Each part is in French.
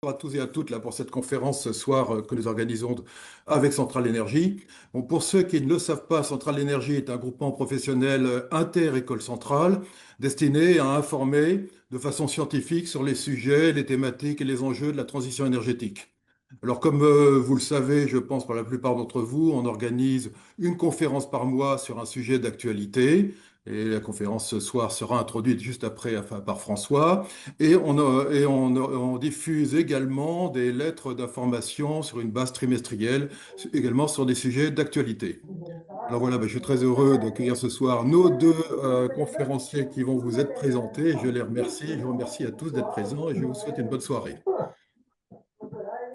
Bonjour à tous et à toutes là, pour cette conférence ce soir que nous organisons avec Centrale Énergie. Bon, pour ceux qui ne le savent pas, Centrale Énergie est un groupement professionnel inter-école centrale destiné à informer de façon scientifique sur les sujets, les thématiques et les enjeux de la transition énergétique. Alors, comme vous le savez, je pense pour la plupart d'entre vous, on organise une conférence par mois sur un sujet d'actualité. Et la conférence ce soir sera introduite juste après enfin, par François. On diffuse également des lettres d'information sur une base trimestrielle, également sur des sujets d'actualité. Alors voilà, ben, je suis très heureux d'accueillir ce soir nos deux conférenciers qui vont vous être présentés. Je les remercie. Je vous remercie à tous d'être présents et je vous souhaite une bonne soirée.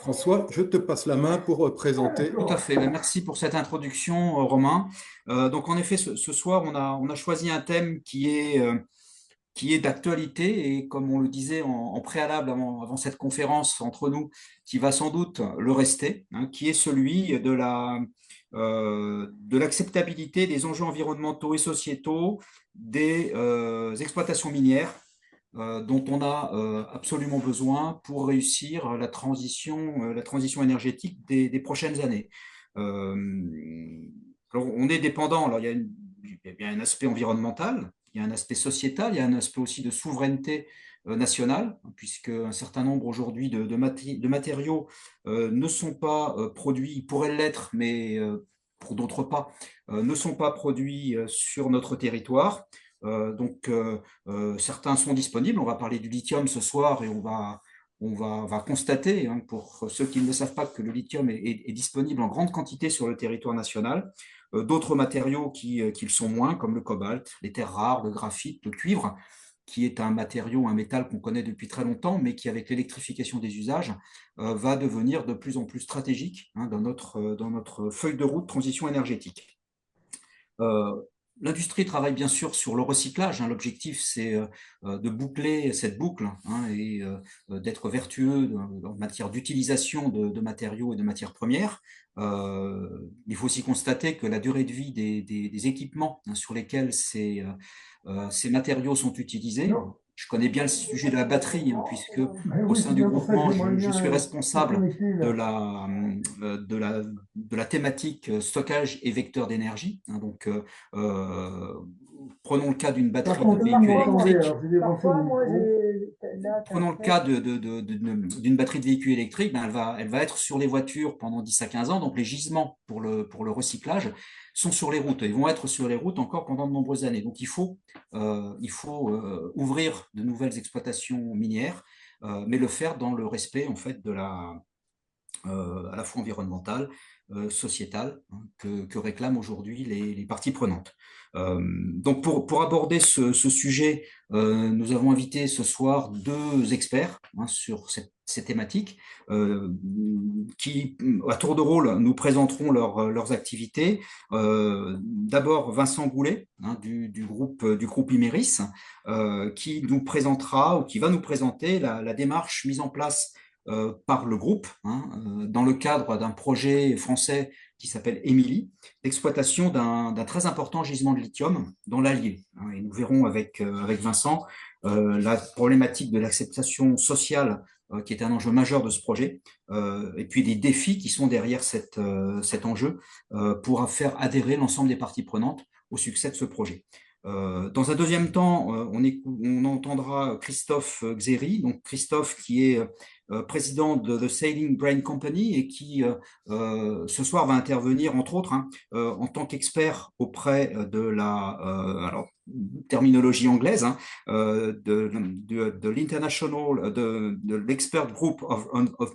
François, je te passe la main pour présenter. Tout à fait. Ben, merci pour cette introduction, Romain. Donc, en effet, ce soir, on a choisi un thème qui est d'actualité et, comme on le disait en préalable avant cette conférence entre nous, qui va sans doute le rester, hein, qui est celui de l'acceptabilité des enjeux environnementaux et sociétaux des exploitations minières dont on a absolument besoin pour réussir la transition énergétique des prochaines années. Euh, alors, on est dépendant, alors il y a un aspect environnemental, il y a un aspect sociétal, il y a un aspect aussi de souveraineté nationale, puisque un certain nombre aujourd'hui de matériaux ne sont pas produits, ils pourraient l'être, mais pour d'autres pas, ne sont pas produits sur notre territoire. Certains sont disponibles. On va parler du lithium ce soir et on va constater, hein, pour ceux qui ne le savent pas, que le lithium est disponible en grande quantité sur le territoire national. D'autres matériaux qui le sont moins, comme le cobalt, les terres rares, le graphite, le cuivre, qui est un matériau, un métal qu'on connaît depuis très longtemps, mais qui, avec l'électrification des usages, va devenir de plus en plus stratégique, hein, dans notre feuille de route transition énergétique. Euh, L'industrie travaille bien sûr sur le recyclage, hein. L'objectif, c'est de boucler cette boucle, hein, et d'être vertueux en matière d'utilisation de matériaux et de matières premières. Il faut aussi constater que la durée de vie des équipements, hein, sur lesquels ces matériaux sont utilisés. Je connais bien le sujet de la batterie, hein, puisque au sein du groupement, je suis responsable de la thématique stockage et vecteur d'énergie, hein. Euh, Prenons le cas d'une batterie de véhicule électrique. Prenons le cas d'une batterie de véhicule électrique, ben elle va être sur les voitures pendant 10 à 15 ans. Donc, les gisements pour le recyclage sont sur les routes. Ils vont être sur les routes encore pendant de nombreuses années. Donc, il faut ouvrir de nouvelles exploitations minières, mais le faire dans le respect, en fait, à la fois environnementale, sociétale, hein, que réclament aujourd'hui les parties prenantes. Donc, pour aborder ce sujet, nous avons invité ce soir deux experts, hein, sur ces thématiques, qui, à tour de rôle, nous présenteront leurs activités. D'abord, Vincent Goulet, hein, du groupe Imeris, qui nous présentera ou qui va nous présenter la démarche mise en place par le groupe, hein, dans le cadre d'un projet français qui s'appelle Émilie, l'exploitation d'un très important gisement de lithium dans l'Allier, hein. Et nous verrons avec Vincent la problématique de l'acceptation sociale, qui est un enjeu majeur de ce projet, et puis des défis qui sont derrière cet enjeu, pour faire adhérer l'ensemble des parties prenantes au succès de ce projet. Dans un deuxième temps, on entendra Christophe Xeri, donc Christophe qui est président de The Sailing Brain Company et qui ce soir va intervenir entre autres, hein, en tant qu'expert auprès alors, terminologie anglaise, hein, de l'International, de l'Expert Group of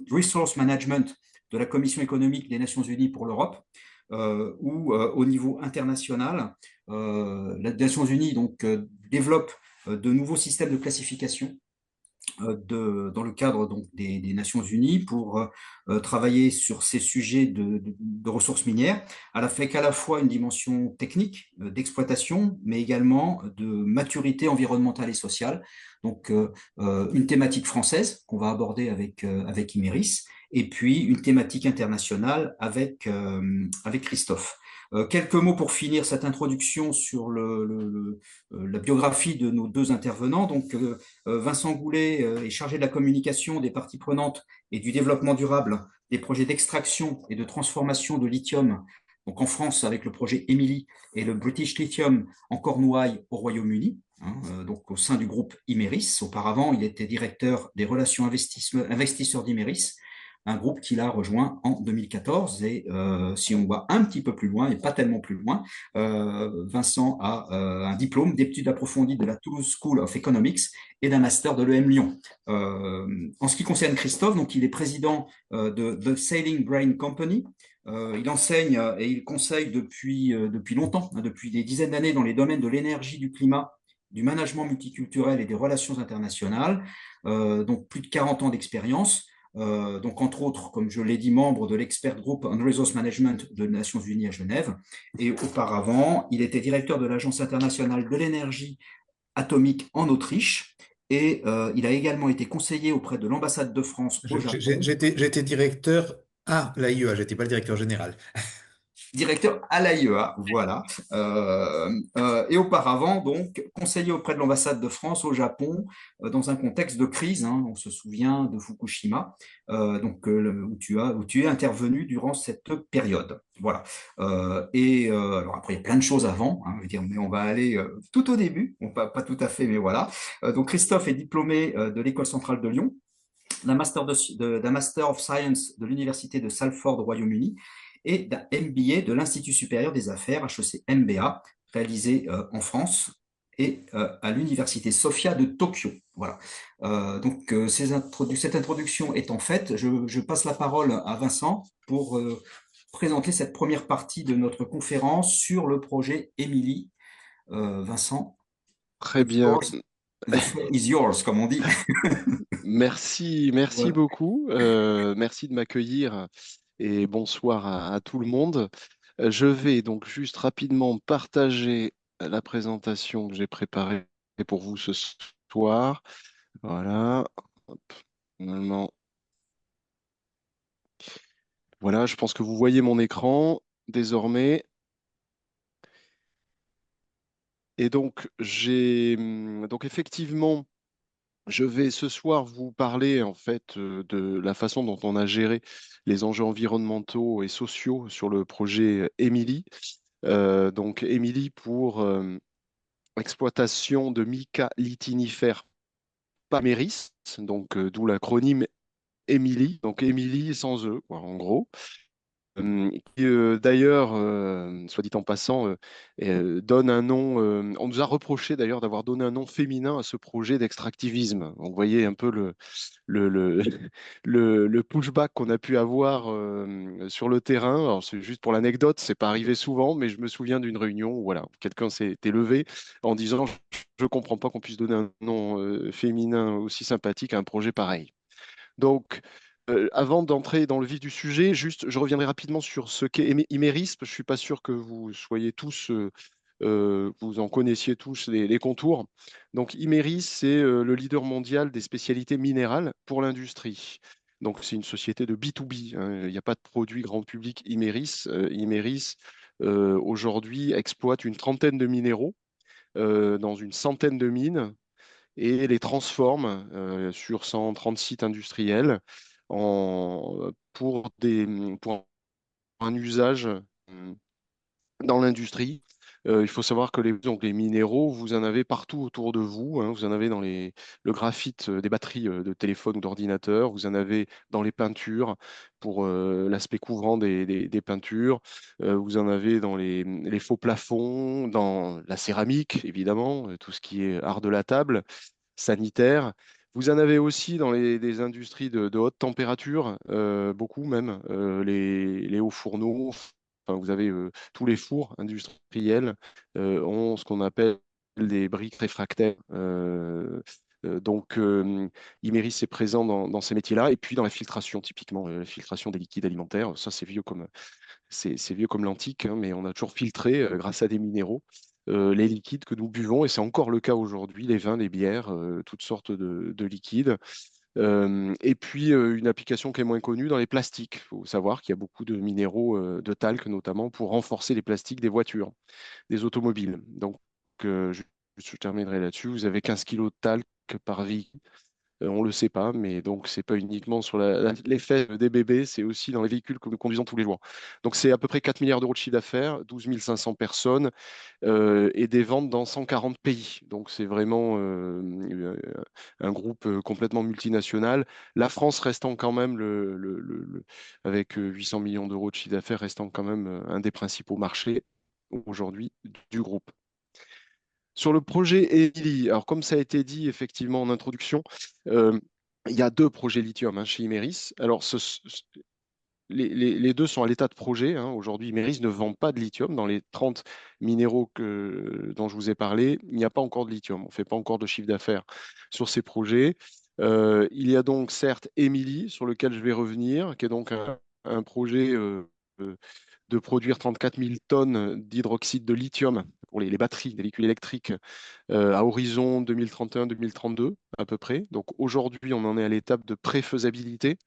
Resource Management de la Commission économique des Nations Unies pour l'Europe, où au niveau international, les Nations Unies donc, développe de nouveaux systèmes de classification dans le cadre donc, des Nations Unies pour travailler sur ces sujets de ressources minières, avec à la fois une dimension technique d'exploitation, mais également de maturité environnementale et sociale. Donc, une thématique française qu'on va aborder avec Imeris, et puis une thématique internationale avec Christophe. Quelques mots pour finir cette introduction sur la biographie de nos deux intervenants. Donc, Vincent Goulet est chargé de la communication des parties prenantes et du développement durable des projets d'extraction et de transformation de lithium. Donc, en France, avec le projet Emily et le British Lithium en Cornouailles au Royaume-Uni, hein, donc au sein du groupe Imerys. Auparavant, il était directeur des relations investisseurs d'Imerys, un groupe qu'il a rejoint en 2014. Et si on va un petit peu plus loin, et pas tellement plus loin, Vincent a un diplôme d'études approfondies de la Toulouse School of Economics et d'un master de l'EM Lyon. En ce qui concerne Christophe, donc il est président de The Sailing Brain Company. Il enseigne et il conseille depuis longtemps, hein, depuis des dizaines d'années dans les domaines de l'énergie, du climat, du management multiculturel et des relations internationales. Donc plus de 40 ans d'expérience. Donc entre autres, comme je l'ai dit, membre de l'expert group on resource management de Nations Unies à Genève. Et auparavant, il était directeur de l'Agence internationale de l'énergie atomique en Autriche. Et il a également été conseiller auprès de l'ambassade de France au Japon. J'étais directeur à l'AIEA, j'étais pas le directeur général. Directeur à l'AIEA, voilà. Et auparavant, donc, conseiller auprès de l'ambassade de France au Japon dans un contexte de crise. Hein, on se souvient de Fukushima, où tu es intervenu durant cette période. Voilà. Alors après, il y a plein de choses avant, hein, je veux dire, mais on va aller tout au début, bon, pas tout à fait, mais voilà. Donc Christophe est diplômé de l'École centrale de Lyon, d'un Master of Science de l'Université de Salford au Royaume-Uni et d'un MBA de l'Institut supérieur des affaires, HEC MBA, réalisé en France et à l'Université Sophia de Tokyo. Voilà. Cette introduction étant faite, je passe la parole à Vincent pour présenter cette première partie de notre conférence sur le projet Emily. Vincent, Très bien. the floor is yours, comme on dit. Merci Voilà. beaucoup. Merci de m'accueillir et bonsoir à tout le monde. Je vais donc juste rapidement partager la présentation que j'ai préparée pour vous ce soir. Voilà. Hop. Normalement, voilà, je pense que vous voyez mon écran désormais. Et donc effectivement, je vais ce soir vous parler en fait de la façon dont on a géré les enjeux environnementaux et sociaux sur le projet Emily. Donc Emily pour exploitation de mica litinifères Paméris, donc d'où l'acronyme Emily. Donc Emily sans E, quoi, en gros. Qui d'ailleurs, soit dit en passant, donne un nom. On nous a reproché d'ailleurs d'avoir donné un nom féminin à ce projet d'extractivisme. Donc, vous voyez un peu le, le, le pushback qu'on a pu avoir sur le terrain. Alors, c'est juste pour l'anecdote, c'est pas arrivé souvent, mais je me souviens d'une réunion où voilà, quelqu'un s'était levé en disant, je comprends pas qu'on puisse donner un nom féminin aussi sympathique à un projet pareil. Donc, avant d'entrer dans le vif du sujet, juste, je reviendrai rapidement sur ce qu'est Imeris. Je ne suis pas sûr que vous soyez tous, vous en connaissiez tous les contours. Donc, Imeris, c'est le leader mondial des spécialités minérales pour l'industrie. Donc, c'est une société de B2B, hein. Il n'y a pas de produit grand public Imeris. Imeris, aujourd'hui, exploite une trentaine de minéraux dans une centaine de mines et les transforme sur 130 sites industriels pour un usage dans l'industrie. Il faut savoir que donc les minéraux, vous en avez partout autour de vous, hein. Vous en avez dans le graphite des batteries de téléphone ou d'ordinateur. Vous en avez dans les peintures pour l'aspect couvrant des peintures. Vous en avez dans les faux plafonds, dans la céramique, évidemment, tout ce qui est art de la table sanitaire. Vous en avez aussi dans les industries de haute température, beaucoup même, les hauts fourneaux. Enfin, vous avez tous les fours industriels ont ce qu'on appelle des briques réfractaires. Imeris est présent dans ces métiers-là. Et puis dans la filtration, typiquement, la filtration des liquides alimentaires. Ça, c'est vieux comme l'antique, hein, mais on a toujours filtré, grâce à des minéraux, les liquides que nous buvons, et c'est encore le cas aujourd'hui, les vins, les bières, toutes sortes de liquides. Et puis, une application qui est moins connue dans les plastiques. Il faut savoir qu'il y a beaucoup de minéraux de talc, notamment pour renforcer les plastiques des voitures, des automobiles. Donc, je terminerai là-dessus. Vous avez 15 kilos de talc par vie. On ne le sait pas, mais donc c'est pas uniquement sur l'effet des bébés, c'est aussi dans les véhicules que nous conduisons tous les jours. Donc c'est à peu près 4 milliards d'euros de chiffre d'affaires, 12 500 personnes et des ventes dans 140 pays. Donc c'est vraiment un groupe complètement multinational. La France restant quand même, avec 800 millions d'euros de chiffre d'affaires, restant quand même un des principaux marchés aujourd'hui du groupe. Sur le projet Emily, alors comme ça a été dit effectivement en introduction, euh, il y a deux projets lithium chez Imerys. Alors les deux sont à l'état de projet, hein. Aujourd'hui, Imerys ne vend pas de lithium. Dans les 30 minéraux dont je vous ai parlé, il n'y a pas encore de lithium. On ne fait pas encore de chiffre d'affaires sur ces projets. Il y a donc certes Emily, sur lequel je vais revenir, qui est donc un projet euh, de produire 34 000 tonnes d'hydroxyde de lithium pour les batteries des véhicules électriques à horizon 2031-2032 à peu près. Donc aujourd'hui, on en est à l'étape de préfaisabilité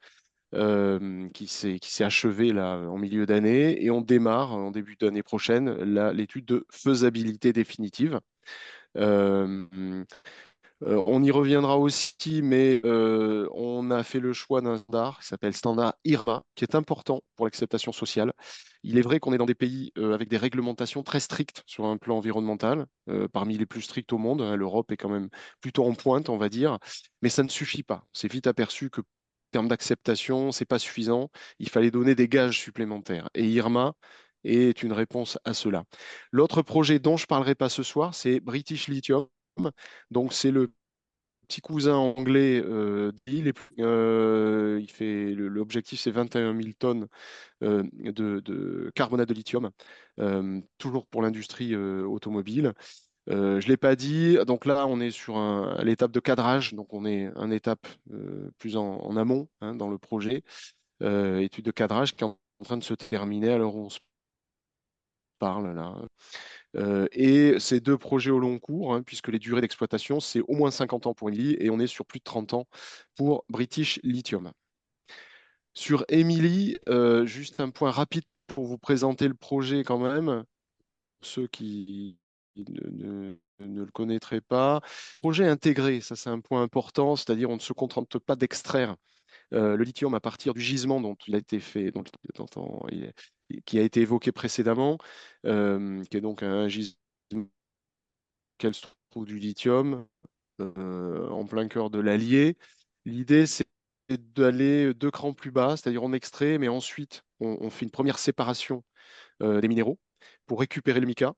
qui s'est achevée là en milieu d'année et on démarre en début d'année prochaine l'étude de faisabilité définitive. Euh, on y reviendra aussi, mais on a fait le choix d'un standard qui s'appelle standard IRA, qui est important pour l'acceptation sociale. Il est vrai qu'on est dans des pays avec des réglementations très strictes sur un plan environnemental, parmi les plus strictes au monde, hein. L'Europe est quand même plutôt en pointe, on va dire, mais ça ne suffit pas. C'est vite aperçu que, en termes d'acceptation, c'est pas suffisant. Il fallait donner des gages supplémentaires. Et IRMA est une réponse à cela. L'autre projet dont je parlerai pas ce soir, c'est British Lithium. Donc, c'est le petit cousin anglais il fait l'objectif, c'est 21 000 tonnes de carbonate de lithium, toujours pour l'industrie automobile. Je ne l'ai pas dit, donc là, on est sur l'étape de cadrage, donc on est une étape plus en amont hein, dans le projet, étude de cadrage qui est en train de se terminer alors on se parle là. Et ces deux projets au long cours, hein, puisque les durées d'exploitation, c'est au moins 50 ans pour Emily et on est sur plus de 30 ans pour British Lithium. Sur Emily, juste un point rapide pour vous présenter le projet quand même, ceux qui ne le connaîtraient pas. Projet intégré, ça c'est un point important, c'est-à-dire on ne se contente pas d'extraire le lithium à partir du gisement dont il a été fait, qui a été évoqué précédemment, qui est donc un gisement qu'elle se trouve du lithium en plein cœur de l'Allier. L'idée, c'est d'aller deux crans plus bas, c'est-à-dire on extrait, mais ensuite on fait une première séparation des minéraux pour récupérer le mica.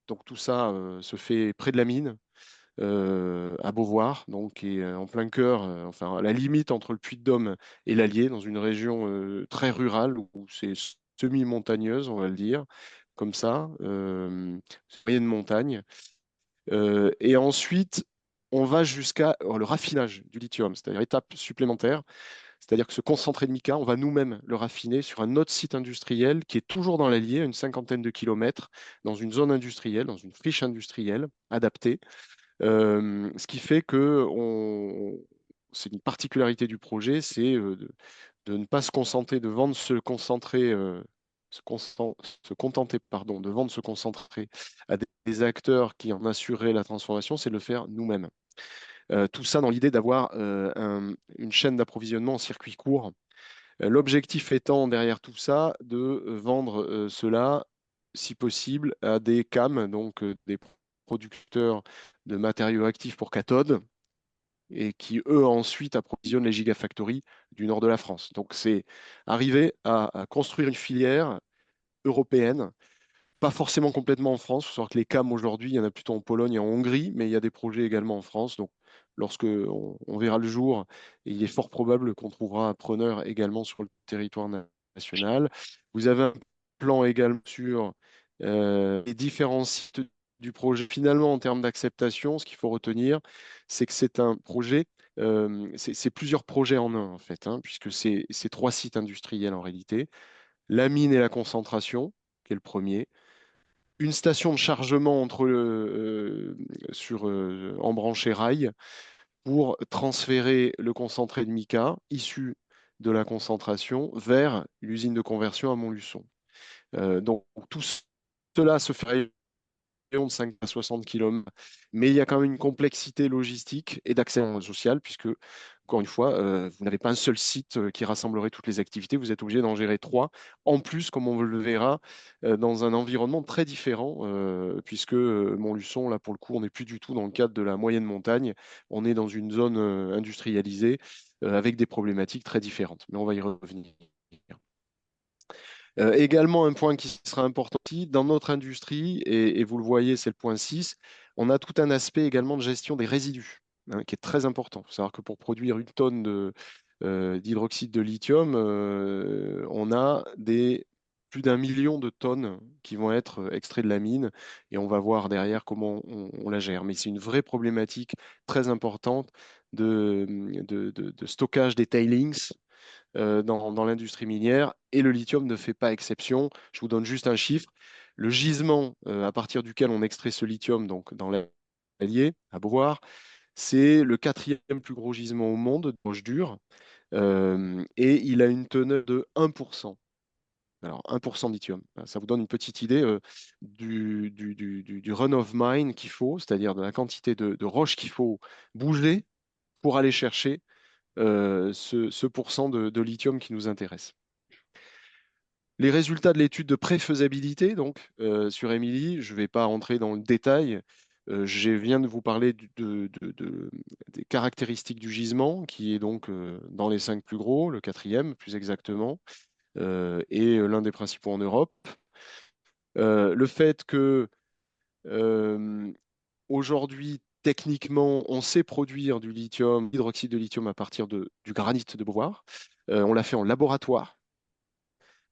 Donc tout ça se fait près de la mine, à Beauvoir, donc qui est en plein cœur, enfin à la limite entre le Puy-de-Dôme et l'Allier, dans une région très rurale où c'est semi-montagneuse, on va le dire, comme ça, moyenne montagne. Et ensuite, on va jusqu'à le raffinage du lithium, c'est-à-dire étape supplémentaire, c'est-à-dire que ce concentré de mica, on va nous-mêmes le raffiner sur un autre site industriel qui est toujours dans l'Allier, à une cinquantaine de kilomètres, dans une zone industrielle, dans une friche industrielle adaptée. Ce qui fait que c'est une particularité du projet, c'est de ne pas se concentrer, de vendre ce concentré, se contenter, pardon, de vendre ce concentré à des acteurs qui en assuraient la transformation, c'est de le faire nous-mêmes. Tout ça dans l'idée d'avoir une chaîne d'approvisionnement en circuit court. L'objectif étant derrière tout ça de vendre cela, si possible, à des CAM, donc des producteurs de matériaux actifs pour cathodes, et qui, eux, ensuite approvisionnent les gigafactories du nord de la France. Donc, c'est arriver à construire une filière européenne, pas forcément complètement en France. Il faut savoir que les CAM aujourd'hui, il y en a plutôt en Pologne et en Hongrie, mais il y a des projets également en France. Donc, lorsque on verra le jour, il est fort probable qu'on trouvera un preneur également sur le territoire national. Vous avez un plan également sur les différents sites du projet. Finalement, en termes d'acceptation, ce qu'il faut retenir, c'est que c'est un projet, c'est plusieurs projets en un, en fait, hein, puisque c'est trois sites industriels en réalité. La mine et la concentration, qui est le premier, une station de chargement embranchée rail pour transférer le concentré de mica issu de la concentration vers l'usine de conversion à Montluçon. Donc tout cela se fait de 5 à 60 km. Mais il y a quand même une complexité logistique et d'accès social, puisque, encore une fois, vous n'avez pas un seul site qui rassemblerait toutes les activités, vous êtes obligé d'en gérer trois. En plus, comme on le verra, dans un environnement très différent, puisque Montluçon, là, pour le coup, on n'est plus du tout dans le cadre de la moyenne montagne, on est dans une zone industrialisée avec des problématiques très différentes. Mais on va y revenir. Également, un point qui sera important aussi, dans notre industrie, et vous le voyez, c'est le point 6, on a tout un aspect également de gestion des résidus, hein, qui est très important. Il faut savoir que pour produire une tonne d'hydroxyde de lithium, on a plus d'un million de tonnes qui vont être extraites de la mine, et on va voir derrière comment on la gère. Mais c'est une vraie problématique très importante de stockage des tailings dans l'industrie minière, et le lithium ne fait pas exception. Je vous donne juste un chiffre. Le gisement à partir duquel on extrait ce lithium, donc dans l'Allier, à Beauvoir, c'est le quatrième plus gros gisement au monde de roche dure, et il a une teneur de 1%. Alors, 1% de lithium. Ça vous donne une petite idée du run of mine qu'il faut, c'est-à-dire de la quantité de roche qu'il faut bouger pour aller chercher ce pourcent de lithium qui nous intéresse. Les résultats de l'étude de préfaisabilité, donc sur Émilie, je ne vais pas rentrer dans le détail. Je viens de vous parler des caractéristiques du gisement, qui est donc dans les 5 plus gros, le quatrième plus exactement, et l'un des principaux en Europe. Le fait que aujourd'hui, techniquement, on sait produire du lithium, hydroxyde de lithium à partir du granit de Beauvoir. On l'a fait en laboratoire.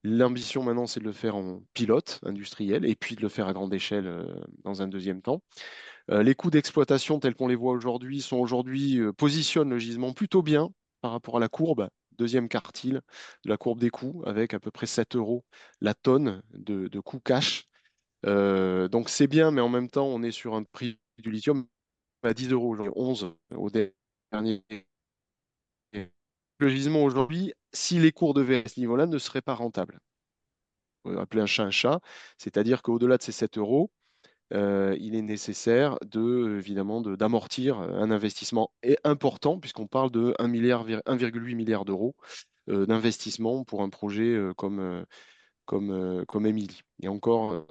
L'ambition maintenant, c'est de le faire en pilote industriel et puis de le faire à grande échelle dans un deuxième temps. Les coûts d'exploitation tels qu'on les voit aujourd'hui positionnent le gisement plutôt bien par rapport à la courbe, deuxième quartile de la courbe des coûts, avec à peu près 7 euros la tonne de coûts cash. Donc c'est bien, mais en même temps, on est sur un prix du lithium à 10 euros aujourd'hui, 11 au dernier. Le gisement aujourd'hui, si les cours devaient à ce niveau-là, ne seraient pas rentables. Appeler un chat, c'est-à-dire qu'au-delà de ces 7 euros, il est nécessaire évidemment d'amortir un investissement important, puisqu'on parle de 1,8 milliard d'euros d'investissement pour un projet comme Émilie. Et encore,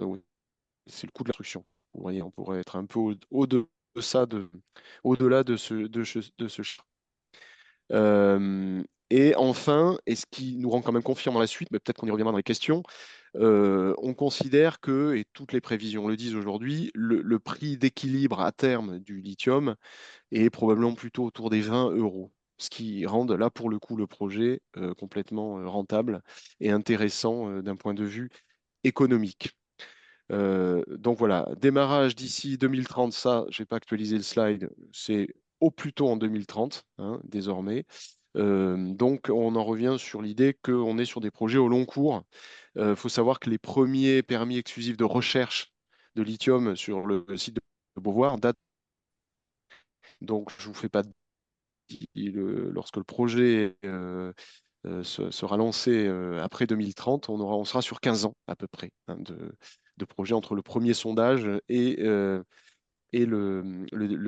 c'est le coût de l'instruction. Vous voyez, on pourrait être un peu au-delà de ce chiffre. Et enfin, et ce qui nous rend quand même confiant dans la suite, mais peut-être qu'on y reviendra dans les questions, on considère que, et toutes les prévisions le disent aujourd'hui, le prix d'équilibre à terme du lithium est probablement plutôt autour des 20 euros, ce qui rend là pour le coup le projet complètement rentable et intéressant d'un point de vue économique. Donc voilà, démarrage d'ici 2030, ça, je n'ai pas actualisé le slide, c'est au plus tôt en 2030, hein, désormais. Donc on en revient sur l'idée qu'on est sur des projets au long cours. Il faut savoir que les premiers permis exclusifs de recherche de lithium sur le site de Beauvoir datent. Donc je ne vous fais pas lorsque le projet sera lancé après 2030, on sera sur 15 ans à peu près, hein, de projet entre le premier sondage et le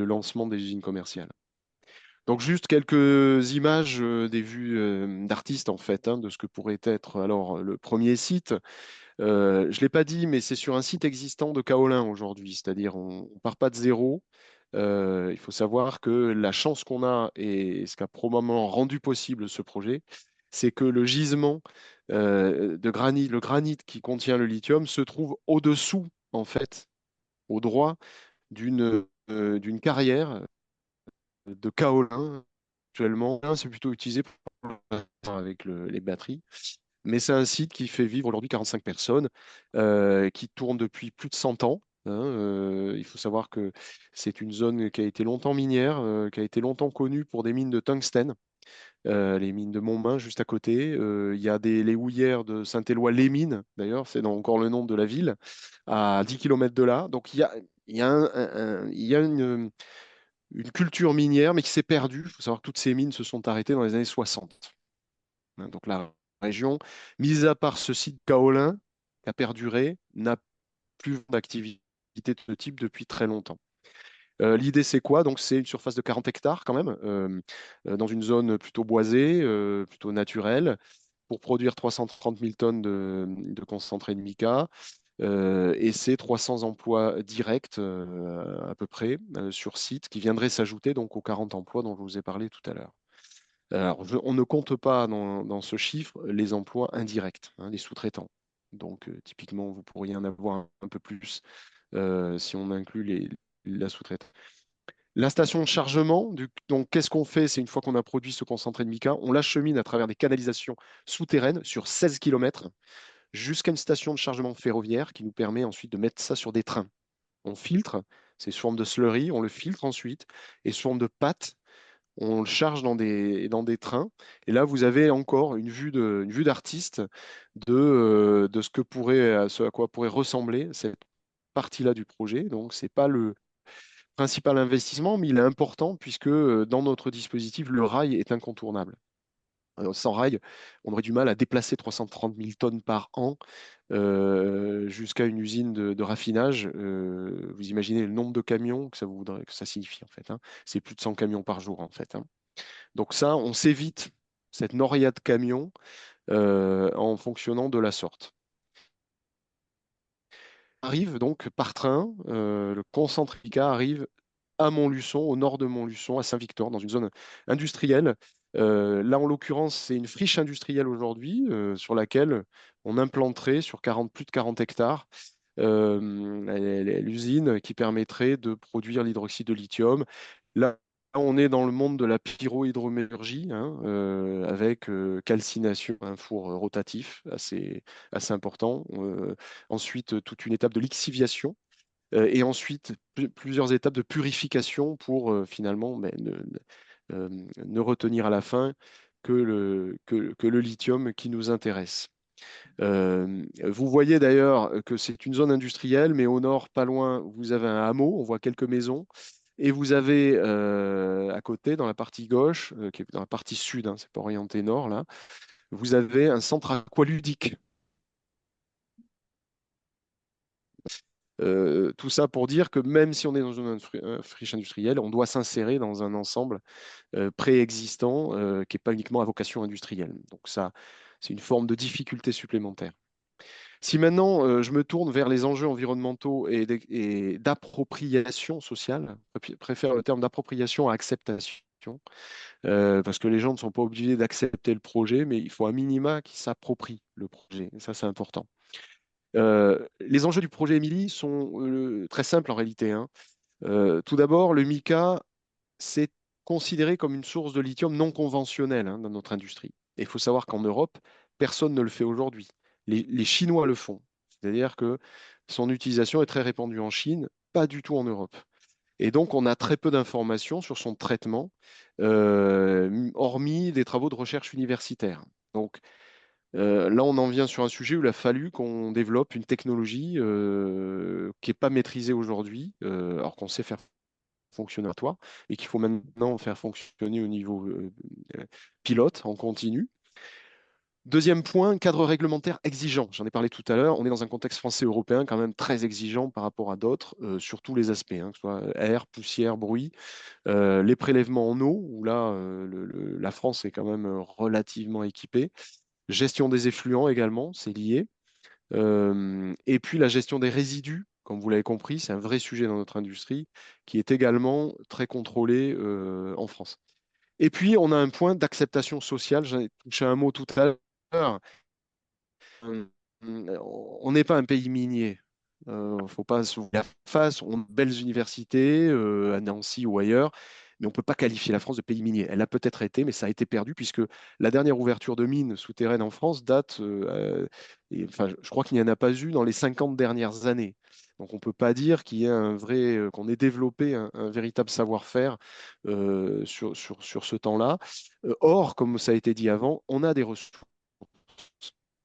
lancement des usines commerciales. Donc juste quelques images des vues d'artistes en fait, hein, de ce que pourrait être alors le premier site. Je ne l'ai pas dit, mais c'est sur un site existant de kaolin aujourd'hui, c'est-à-dire on ne part pas de zéro. Il faut savoir que la chance qu'on a et ce qui a probablement rendu possible ce projet, c'est que le gisement de granit, le granit qui contient le lithium, se trouve au-dessous, en fait, au droit d'une carrière de kaolin. Actuellement, c'est plutôt utilisé avec les batteries. Mais c'est un site qui fait vivre aujourd'hui 45 personnes, qui tourne depuis plus de 100 ans. Hein. Il faut savoir que c'est une zone qui a été longtemps minière, qui a été longtemps connue pour des mines de tungstène, les mines de Montmain juste à côté. Il y a les houillères de Saint-Éloi-les-Mines, d'ailleurs, c'est encore le nom de la ville, à 10 km de là. Donc il y a une une culture minière, mais qui s'est perdue. Il faut savoir que toutes ces mines se sont arrêtées dans les années 60. Donc la région, mis à part ce site kaolin, qui a perduré, n'a plus d'activité de ce type depuis très longtemps. L'idée, c'est quoi? Donc, c'est une surface de 40 hectares quand même, dans une zone plutôt boisée, plutôt naturelle, pour produire 330 000 tonnes de concentré de mica. Et c'est 300 emplois directs à peu près sur site qui viendraient s'ajouter donc aux 40 emplois dont je vous ai parlé tout à l'heure. Alors, on ne compte pas dans ce chiffre les emplois indirects, hein, les sous-traitants. Donc, typiquement, vous pourriez en avoir un peu plus si on inclut la sous-traitance. La station de chargement, donc qu'est-ce qu'on fait? C'est une fois qu'on a produit ce concentré de mica, on l'achemine à travers des canalisations souterraines sur 16 km jusqu'à une station de chargement ferroviaire qui nous permet ensuite de mettre ça sur des trains. On filtre, c'est sous forme de slurry, on le filtre ensuite, et sous forme de pâte, on le charge dans des trains. Et là, vous avez encore une vue d'artiste de ce à quoi pourrait ressembler cette partie-là du projet. Donc, c'est pas le principal investissement, mais il est important puisque dans notre dispositif, le rail est incontournable. Sans rail, on aurait du mal à déplacer 330 000 tonnes par an jusqu'à une usine de raffinage. Vous imaginez le nombre de camions que ça signifie en fait, hein. C'est plus de 100 camions par jour en fait, hein. Donc ça, on s'évite cette noria de camions en fonctionnant de la sorte. Arrive donc par train, le Concentrica arrive à Montluçon, au nord de Montluçon, à Saint-Victor, dans une zone industrielle. Là, en l'occurrence, c'est une friche industrielle aujourd'hui sur laquelle on implanterait sur plus de 40 hectares l'usine qui permettrait de produire l'hydroxyde de lithium. Là, on est dans le monde de la pyrohydrométallurgie, hein, avec calcination, un four rotatif assez important. Ensuite, toute une étape de lixiviation et ensuite plusieurs étapes de purification pour finalement ben, ne retenir à la fin que le lithium qui nous intéresse. Vous voyez d'ailleurs que c'est une zone industrielle, mais au nord, pas loin, vous avez un hameau, on voit quelques maisons, et vous avez à côté, dans la partie gauche, qui est dans la partie sud, hein, c'est pas orienté nord là, vous avez un centre aqualudique. Tout ça pour dire que même si on est dans une friche industrielle, on doit s'insérer dans un ensemble préexistant qui n'est pas uniquement à vocation industrielle. Donc ça, c'est une forme de difficulté supplémentaire. Si maintenant je me tourne vers les enjeux environnementaux et d'appropriation sociale, je préfère le terme d'appropriation à acceptation, parce que les gens ne sont pas obligés d'accepter le projet, mais il faut un minima qui s'approprie le projet. Et ça, c'est important. Les enjeux du projet Émilie sont très simples en réalité, hein. Tout d'abord, le mica, c'est considéré comme une source de lithium non conventionnelle, hein, dans notre industrie. Et il faut savoir qu'en Europe, personne ne le fait aujourd'hui. Les Chinois le font. C'est-à-dire que son utilisation est très répandue en Chine, pas du tout en Europe. Et donc, on a très peu d'informations sur son traitement, hormis des travaux de recherche universitaires. Donc, là, on en vient sur un sujet où il a fallu qu'on développe une technologie qui n'est pas maîtrisée aujourd'hui, alors qu'on sait faire fonctionner à toi, et qu'il faut maintenant faire fonctionner au niveau pilote, en continu. Deuxième point, cadre réglementaire exigeant. J'en ai parlé tout à l'heure. On est dans un contexte français-européen quand même très exigeant par rapport à d'autres, sur tous les aspects, hein, que ce soit air, poussière, bruit. Les prélèvements en eau, où là, la France est quand même relativement équipée. Gestion des effluents également, c'est lié. Et puis la gestion des résidus, comme vous l'avez compris, c'est un vrai sujet dans notre industrie, qui est également très contrôlé en France. Et puis, on a un point d'acceptation sociale. J'en ai touché un mot tout à l'heure. Euh, on n'est pas un pays minier. Il ne faut pas se voir la face. On a de belles universités à Nancy ou ailleurs, mais on ne peut pas qualifier la France de pays minier. Elle a peut-être été, mais ça a été perdu puisque la dernière ouverture de mines souterraines en France date, enfin, je crois qu'il n'y en a pas eu dans les 50 dernières années. Donc on ne peut pas dire qu'il y ait qu'on ait développé un véritable savoir-faire sur ce temps-là. Or, comme ça a été dit avant, on a des ressources.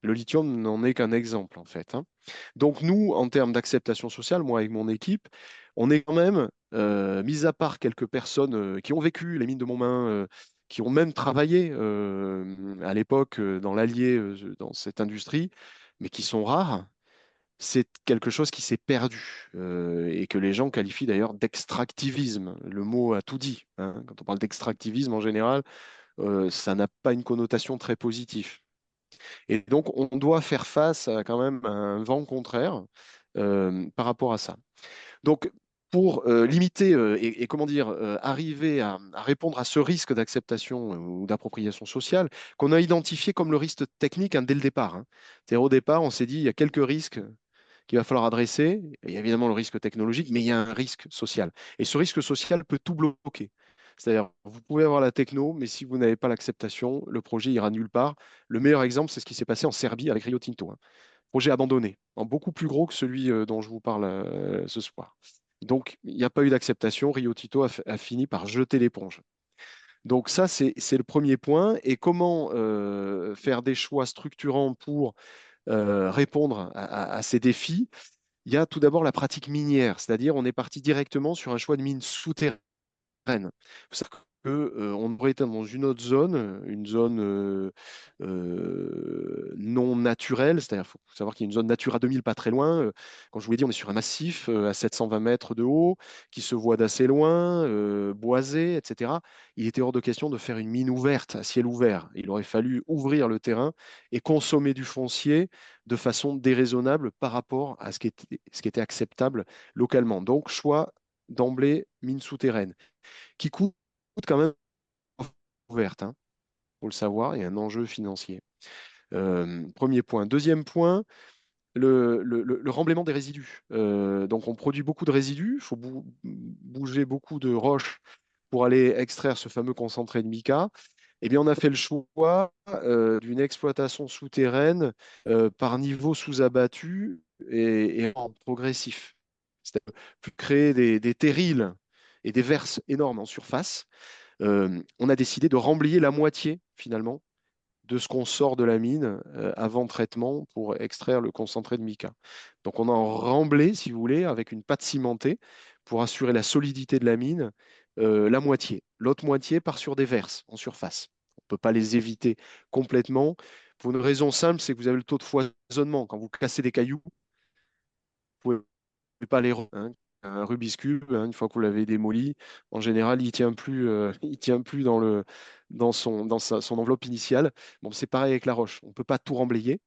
Le lithium n'en est qu'un exemple, en fait, hein. Donc, nous, en termes d'acceptation sociale, moi, avec mon équipe, on est quand même mis à part quelques personnes qui ont vécu les mines de Montmain, qui ont même travaillé à l'époque dans l'Allier, dans cette industrie, mais qui sont rares, c'est quelque chose qui s'est perdu et que les gens qualifient d'ailleurs d'extractivisme. Le mot a tout dit, hein. Quand on parle d'extractivisme en général, ça n'a pas une connotation très positive. Et donc, on doit faire face à quand même un vent contraire par rapport à ça. Donc, pour limiter et comment dire, arriver à répondre à ce risque d'acceptation ou d'appropriation sociale, qu'on a identifié comme le risque technique hein, dès le départ, hein. C'est-à-dire au départ, on s'est dit, il y a quelques risques qu'il va falloir adresser. Il y a évidemment le risque technologique, mais il y a un risque social. Et ce risque social peut tout bloquer. C'est-à-dire, vous pouvez avoir la techno, mais si vous n'avez pas l'acceptation, le projet ira nulle part. Le meilleur exemple, c'est ce qui s'est passé en Serbie avec Rio Tinto, hein. Projet abandonné, en beaucoup plus gros que celui dont je vous parle ce soir. Donc, il n'y a pas eu d'acceptation. Rio Tinto a fini par jeter l'éponge. Donc ça, c'est le premier point. Et comment faire des choix structurants pour répondre à ces défis? Il y a tout d'abord la pratique minière, c'est-à-dire on est parti directement sur un choix de mine souterraine. C'est-à-dire que, on aurait été dans une autre zone, une zone non naturelle, c'est-à-dire qu'il faut savoir qu'il y a une zone Natura 2000 pas très loin. Quand je vous l'ai dit, on est sur un massif à 720 mètres de haut, qui se voit d'assez loin, boisé, etc. Il était hors de question de faire une mine ouverte, à ciel ouvert. Il aurait fallu ouvrir le terrain et consommer du foncier de façon déraisonnable par rapport à ce qui était acceptable localement. Donc, choix d'emblée mine souterraine qui coûte quand même ouverte, hein. Faut le savoir, il y a un enjeu financier. Premier point. Deuxième point, le remblaiement des résidus. Donc on produit beaucoup de résidus, il faut bouger beaucoup de roches pour aller extraire ce fameux concentré de mica. Eh bien, on a fait le choix d'une exploitation souterraine par niveau sous-abattu et en progressif. C'est-à-dire créer des terrils et des verses énormes en surface. On a décidé de remblayer la moitié, finalement, de ce qu'on sort de la mine avant traitement pour extraire le concentré de mica. Donc, on a remblé, si vous voulez, avec une pâte cimentée pour assurer la solidité de la mine, la moitié. L'autre moitié part sur des verses en surface. On ne peut pas les éviter complètement. Pour une raison simple, c'est que vous avez le taux de foisonnement. Quand vous cassez des cailloux, vous pouvez pas les hein. Un Rubik's Cube, hein, une fois que vous l'avez démoli, en général, il tient plus, il tient plus dans son enveloppe initiale. Bon, c'est pareil avec la roche. On ne peut pas tout remblayer.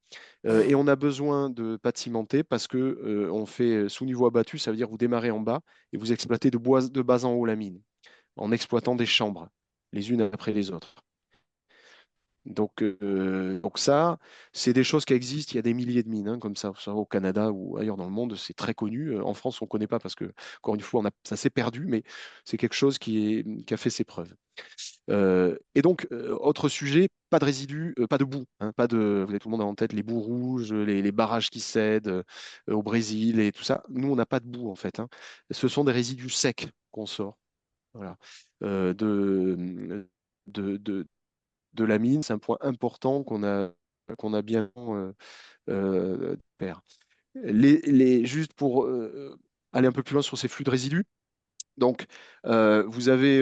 Et on a besoin de pâte cimentée parce que on fait sous niveau abattu, ça veut dire vous démarrez en bas et vous exploitez de bas en haut la mine, en exploitant des chambres, les unes après les autres. Donc ça, c'est des choses qui existent. Il y a des milliers de mines hein, comme ça au Canada ou ailleurs dans le monde, c'est très connu. En France, on ne connaît pas parce que, encore une fois, ça s'est perdu, mais c'est quelque chose qui a fait ses preuves. Et donc, autre sujet, pas de résidus, pas de boue, hein, pas de, vous avez tout le monde en tête les boues rouges, les barrages qui cèdent au Brésil et tout ça. Nous, on n'a pas de boue en fait, hein. Ce sont des résidus secs qu'on sort. Voilà. De la mine. C'est un point important qu'on a bien faire. Juste pour aller un peu plus loin sur ces flux de résidus. Donc, vous avez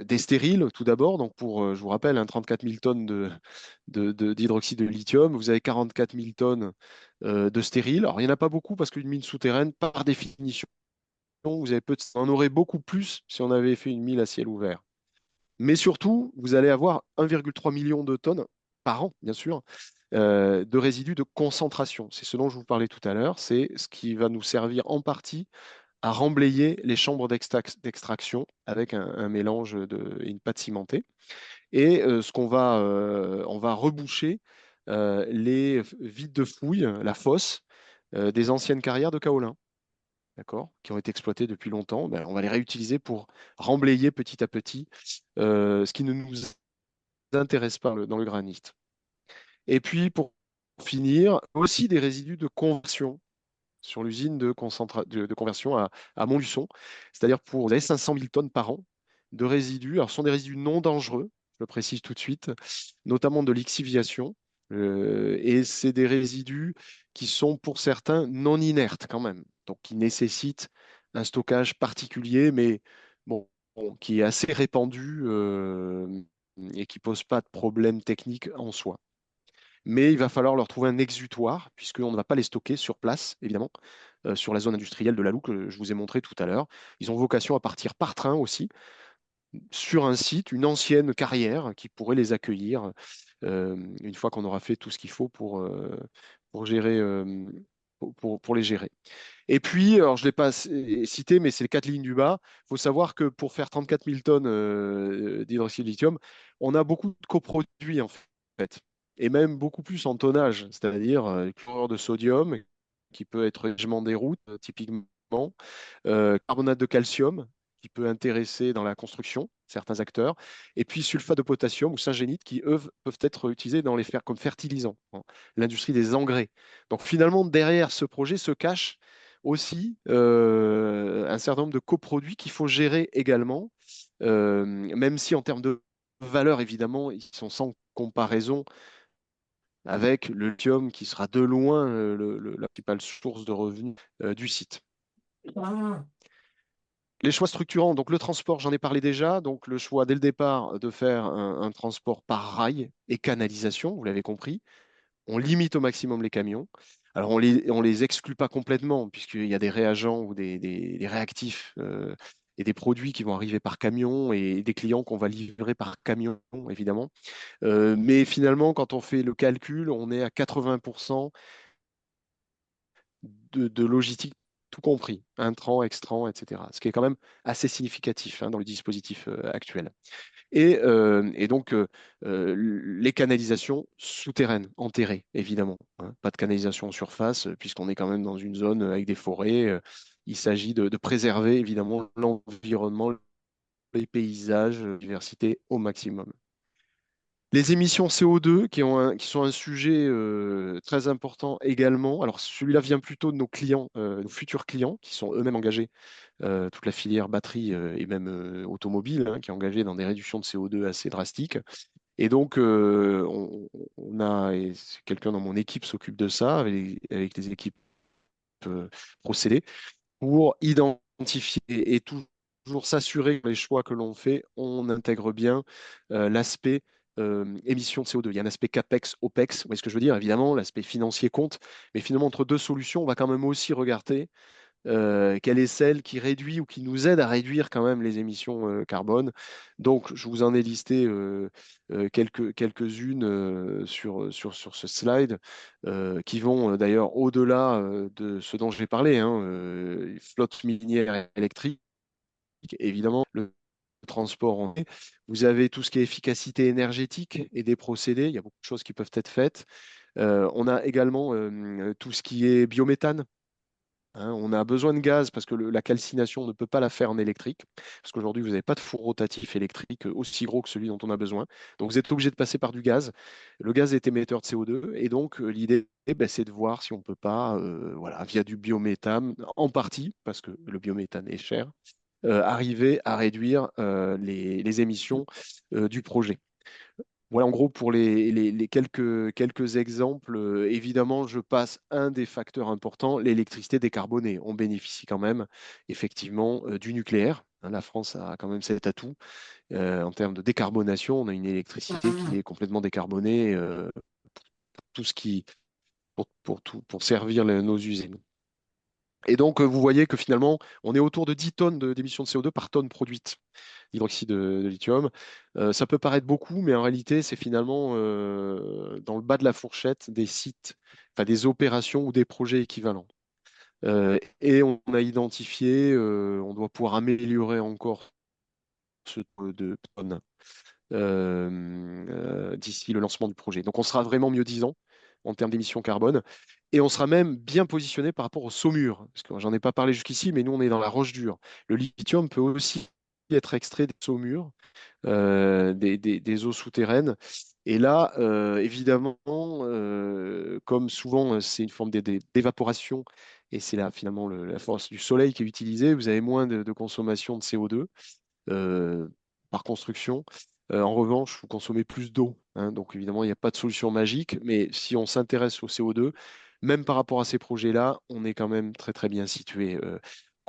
des stériles tout d'abord. Donc, je vous rappelle, 34 000 tonnes d'hydroxyde de lithium. Vous avez 44 000 tonnes de stériles. Alors, il n'y en a pas beaucoup parce qu'une mine souterraine, par définition, vous avez on aurait beaucoup plus si on avait fait une mine à ciel ouvert. Mais surtout, vous allez avoir 1,3 million de tonnes par an, bien sûr, de résidus de concentration. C'est ce dont je vous parlais tout à l'heure. C'est ce qui va nous servir en partie à remblayer les chambres d'extraction avec un mélange et une pâte cimentée. Et on va reboucher les vides de fouille, la fosse des anciennes carrières de kaolin, d'accord, qui ont été exploitées depuis longtemps. Ben, on va les réutiliser pour remblayer petit à petit ce qui ne nous intéresse pas dans le granit. Et puis, pour finir, aussi des résidus de conversion sur l'usine de conversion à Montluçon. C'est-à-dire vous avez 500 000 tonnes par an de résidus. Alors, ce sont des résidus non dangereux, je le précise tout de suite, notamment de lixiviation. Et c'est des résidus qui sont pour certains non inertes quand même, donc qui nécessitent un stockage particulier, mais qui est assez répandu et qui pose pas de problème technique en soi. Mais il va falloir leur trouver un exutoire, puisqu'on ne va pas les stocker sur place, évidemment, sur la zone industrielle de Laloux que je vous ai montré tout à l'heure. Ils ont vocation à partir par train aussi, sur un site, une ancienne carrière qui pourrait les accueillir une fois qu'on aura fait tout ce qu'il faut pour gérer, pour les gérer. Et puis, alors je ne l'ai pas cité, mais c'est les quatre lignes du bas. Il faut savoir que pour faire 34 000 tonnes d'hydroxyde de lithium, on a beaucoup de coproduits en fait, et même beaucoup plus en tonnage, c'est-à-dire le chlorure de sodium qui peut être régiment des routes, typiquement, carbonate de calcium qui peut intéresser dans la construction certains acteurs, et puis sulfate de potassium ou syngénite qui, eux, peuvent être utilisés dans les comme fertilisants, hein, l'industrie des engrais. Donc finalement, derrière ce projet se cache aussi un certain nombre de coproduits qu'il faut gérer également, même si en termes de valeur, évidemment, ils sont sans comparaison avec le lithium qui sera de loin la principale source de revenus du site. Les choix structurants, donc le transport, j'en ai parlé déjà, donc le choix dès le départ de faire un transport par rail et canalisation, vous l'avez compris. On limite au maximum les camions. Alors on les exclut pas complètement, puisqu'il y a des réagents ou des réactifs et des produits qui vont arriver par camion et des clients qu'on va livrer par camion, évidemment. Mais finalement, quand on fait le calcul, on est à 80% de logistique tout compris, intrant, extrant, etc. Ce qui est quand même assez significatif dans le dispositif actuel. Et donc, les canalisations souterraines, enterrées, évidemment, hein. Pas de canalisation en surface, puisqu'on est quand même dans une zone avec des forêts. Il s'agit de préserver, évidemment, l'environnement, les paysages, la diversité au maximum. Les émissions CO2 qui sont un sujet très important également. Alors celui-là vient plutôt de nos clients, nos futurs clients, qui sont eux-mêmes engagés, toute la filière batterie et même automobile, hein, qui est engagée dans des réductions de CO2 assez drastiques. Et donc on a, et quelqu'un dans mon équipe s'occupe de ça, avec les équipes procédées, pour identifier et toujours s'assurer que les choix que l'on fait, on intègre bien l'aspect émissions de CO2. Il y a un aspect CAPEX, OPEX, vous voyez ce que je veux dire? Évidemment, l'aspect financier compte, mais finalement, entre deux solutions, on va quand même aussi regarder quelle est celle qui réduit ou qui nous aide à réduire quand même les émissions carbone. Donc, je vous en ai listé quelques-unes sur ce slide qui vont d'ailleurs au-delà de ce dont je vais parler, hein, flotte minière électrique, évidemment, le transport vous avez tout ce qui est efficacité énergétique et des procédés. Il y a beaucoup de choses qui peuvent être faites. On a également tout ce qui est biométhane. Hein, on a besoin de gaz parce que la calcination, on ne peut pas la faire en électrique, parce qu'aujourd'hui, vous n'avez pas de four rotatif électrique aussi gros que celui dont on a besoin. Donc, vous êtes obligé de passer par du gaz. Le gaz est émetteur de CO2, et donc l'idée, ben, c'est de voir si on ne peut pas, voilà, via du biométhane, en partie, parce que le biométhane est cher, arriver à réduire les émissions du projet. Voilà, en gros, pour les quelques exemples, évidemment, je passe un des facteurs importants, l'électricité décarbonée. On bénéficie quand même, effectivement, du nucléaire, hein. La France a quand même cet atout. En termes de décarbonation, on a une électricité qui est complètement décarbonée pour tout ce qui, pour servir nos usines. Et donc, vous voyez que finalement, on est autour de 10 tonnes d'émissions de CO2 par tonne produite d'hydroxyde de lithium. Ça peut paraître beaucoup, mais en réalité, c'est finalement dans le bas de la fourchette des sites, enfin des opérations ou des projets équivalents. Et on a identifié, on doit pouvoir améliorer encore ce taux de tonnes d'ici le lancement du projet. Donc on sera vraiment mieux disant en termes d'émissions carbone. Et on sera même bien positionné par rapport au saumure, parce que j'en ai pas parlé jusqu'ici, mais nous on est dans la roche dure. Le lithium peut aussi être extrait des saumures, des eaux souterraines. Et là, évidemment, comme souvent c'est une forme d'évaporation, et c'est là finalement la force du soleil qui est utilisée, vous avez moins de consommation de CO2 euh, par construction. En revanche, vous consommez plus d'eau, hein. Donc évidemment, il n'y a pas de solution magique, mais si on s'intéresse au CO2, même par rapport à ces projets-là, on est quand même très très bien situé.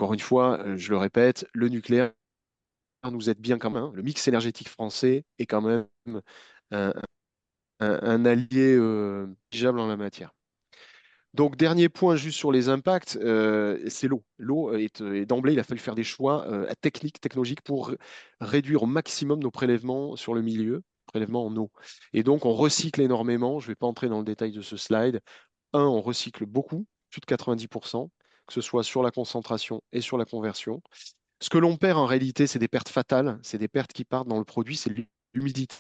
Encore une fois, je le répète, le nucléaire nous aide bien quand même, hein. Le mix énergétique français est quand même un, un allié négligeable en la matière. Donc, dernier point juste sur les impacts, c'est l'eau. L'eau et d'emblée, il a fallu faire des choix techniques, technologiques pour réduire au maximum nos prélèvements sur le milieu, prélèvements en eau. Et donc, on recycle énormément. Je ne vais pas entrer dans le détail de ce slide. On recycle beaucoup, plus de 90%, que ce soit sur la concentration et sur la conversion. Ce que l'on perd en réalité, c'est des pertes fatales, c'est des pertes qui partent dans le produit, c'est l'humidité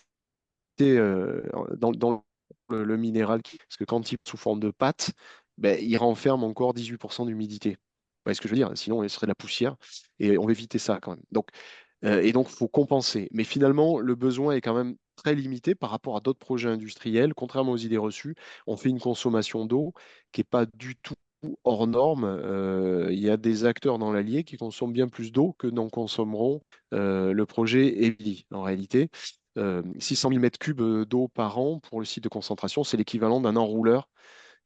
dans le minéral. Parce que quand il est sous forme de pâte, ben, il renferme encore 18% d'humidité. Vous voyez ce que je veux dire? Sinon, il serait de la poussière et on va éviter ça quand même. Donc, il faut compenser. Mais finalement, le besoin est quand même très limité par rapport à d'autres projets industriels. Contrairement aux idées reçues, on fait une consommation d'eau qui n'est pas du tout hors norme. Il y a des acteurs dans l'Allier qui consomment bien plus d'eau que n'en consommeront le projet Evely. En réalité, 600 000 mètres cubes d'eau par an pour le site de concentration, c'est l'équivalent d'un enrouleur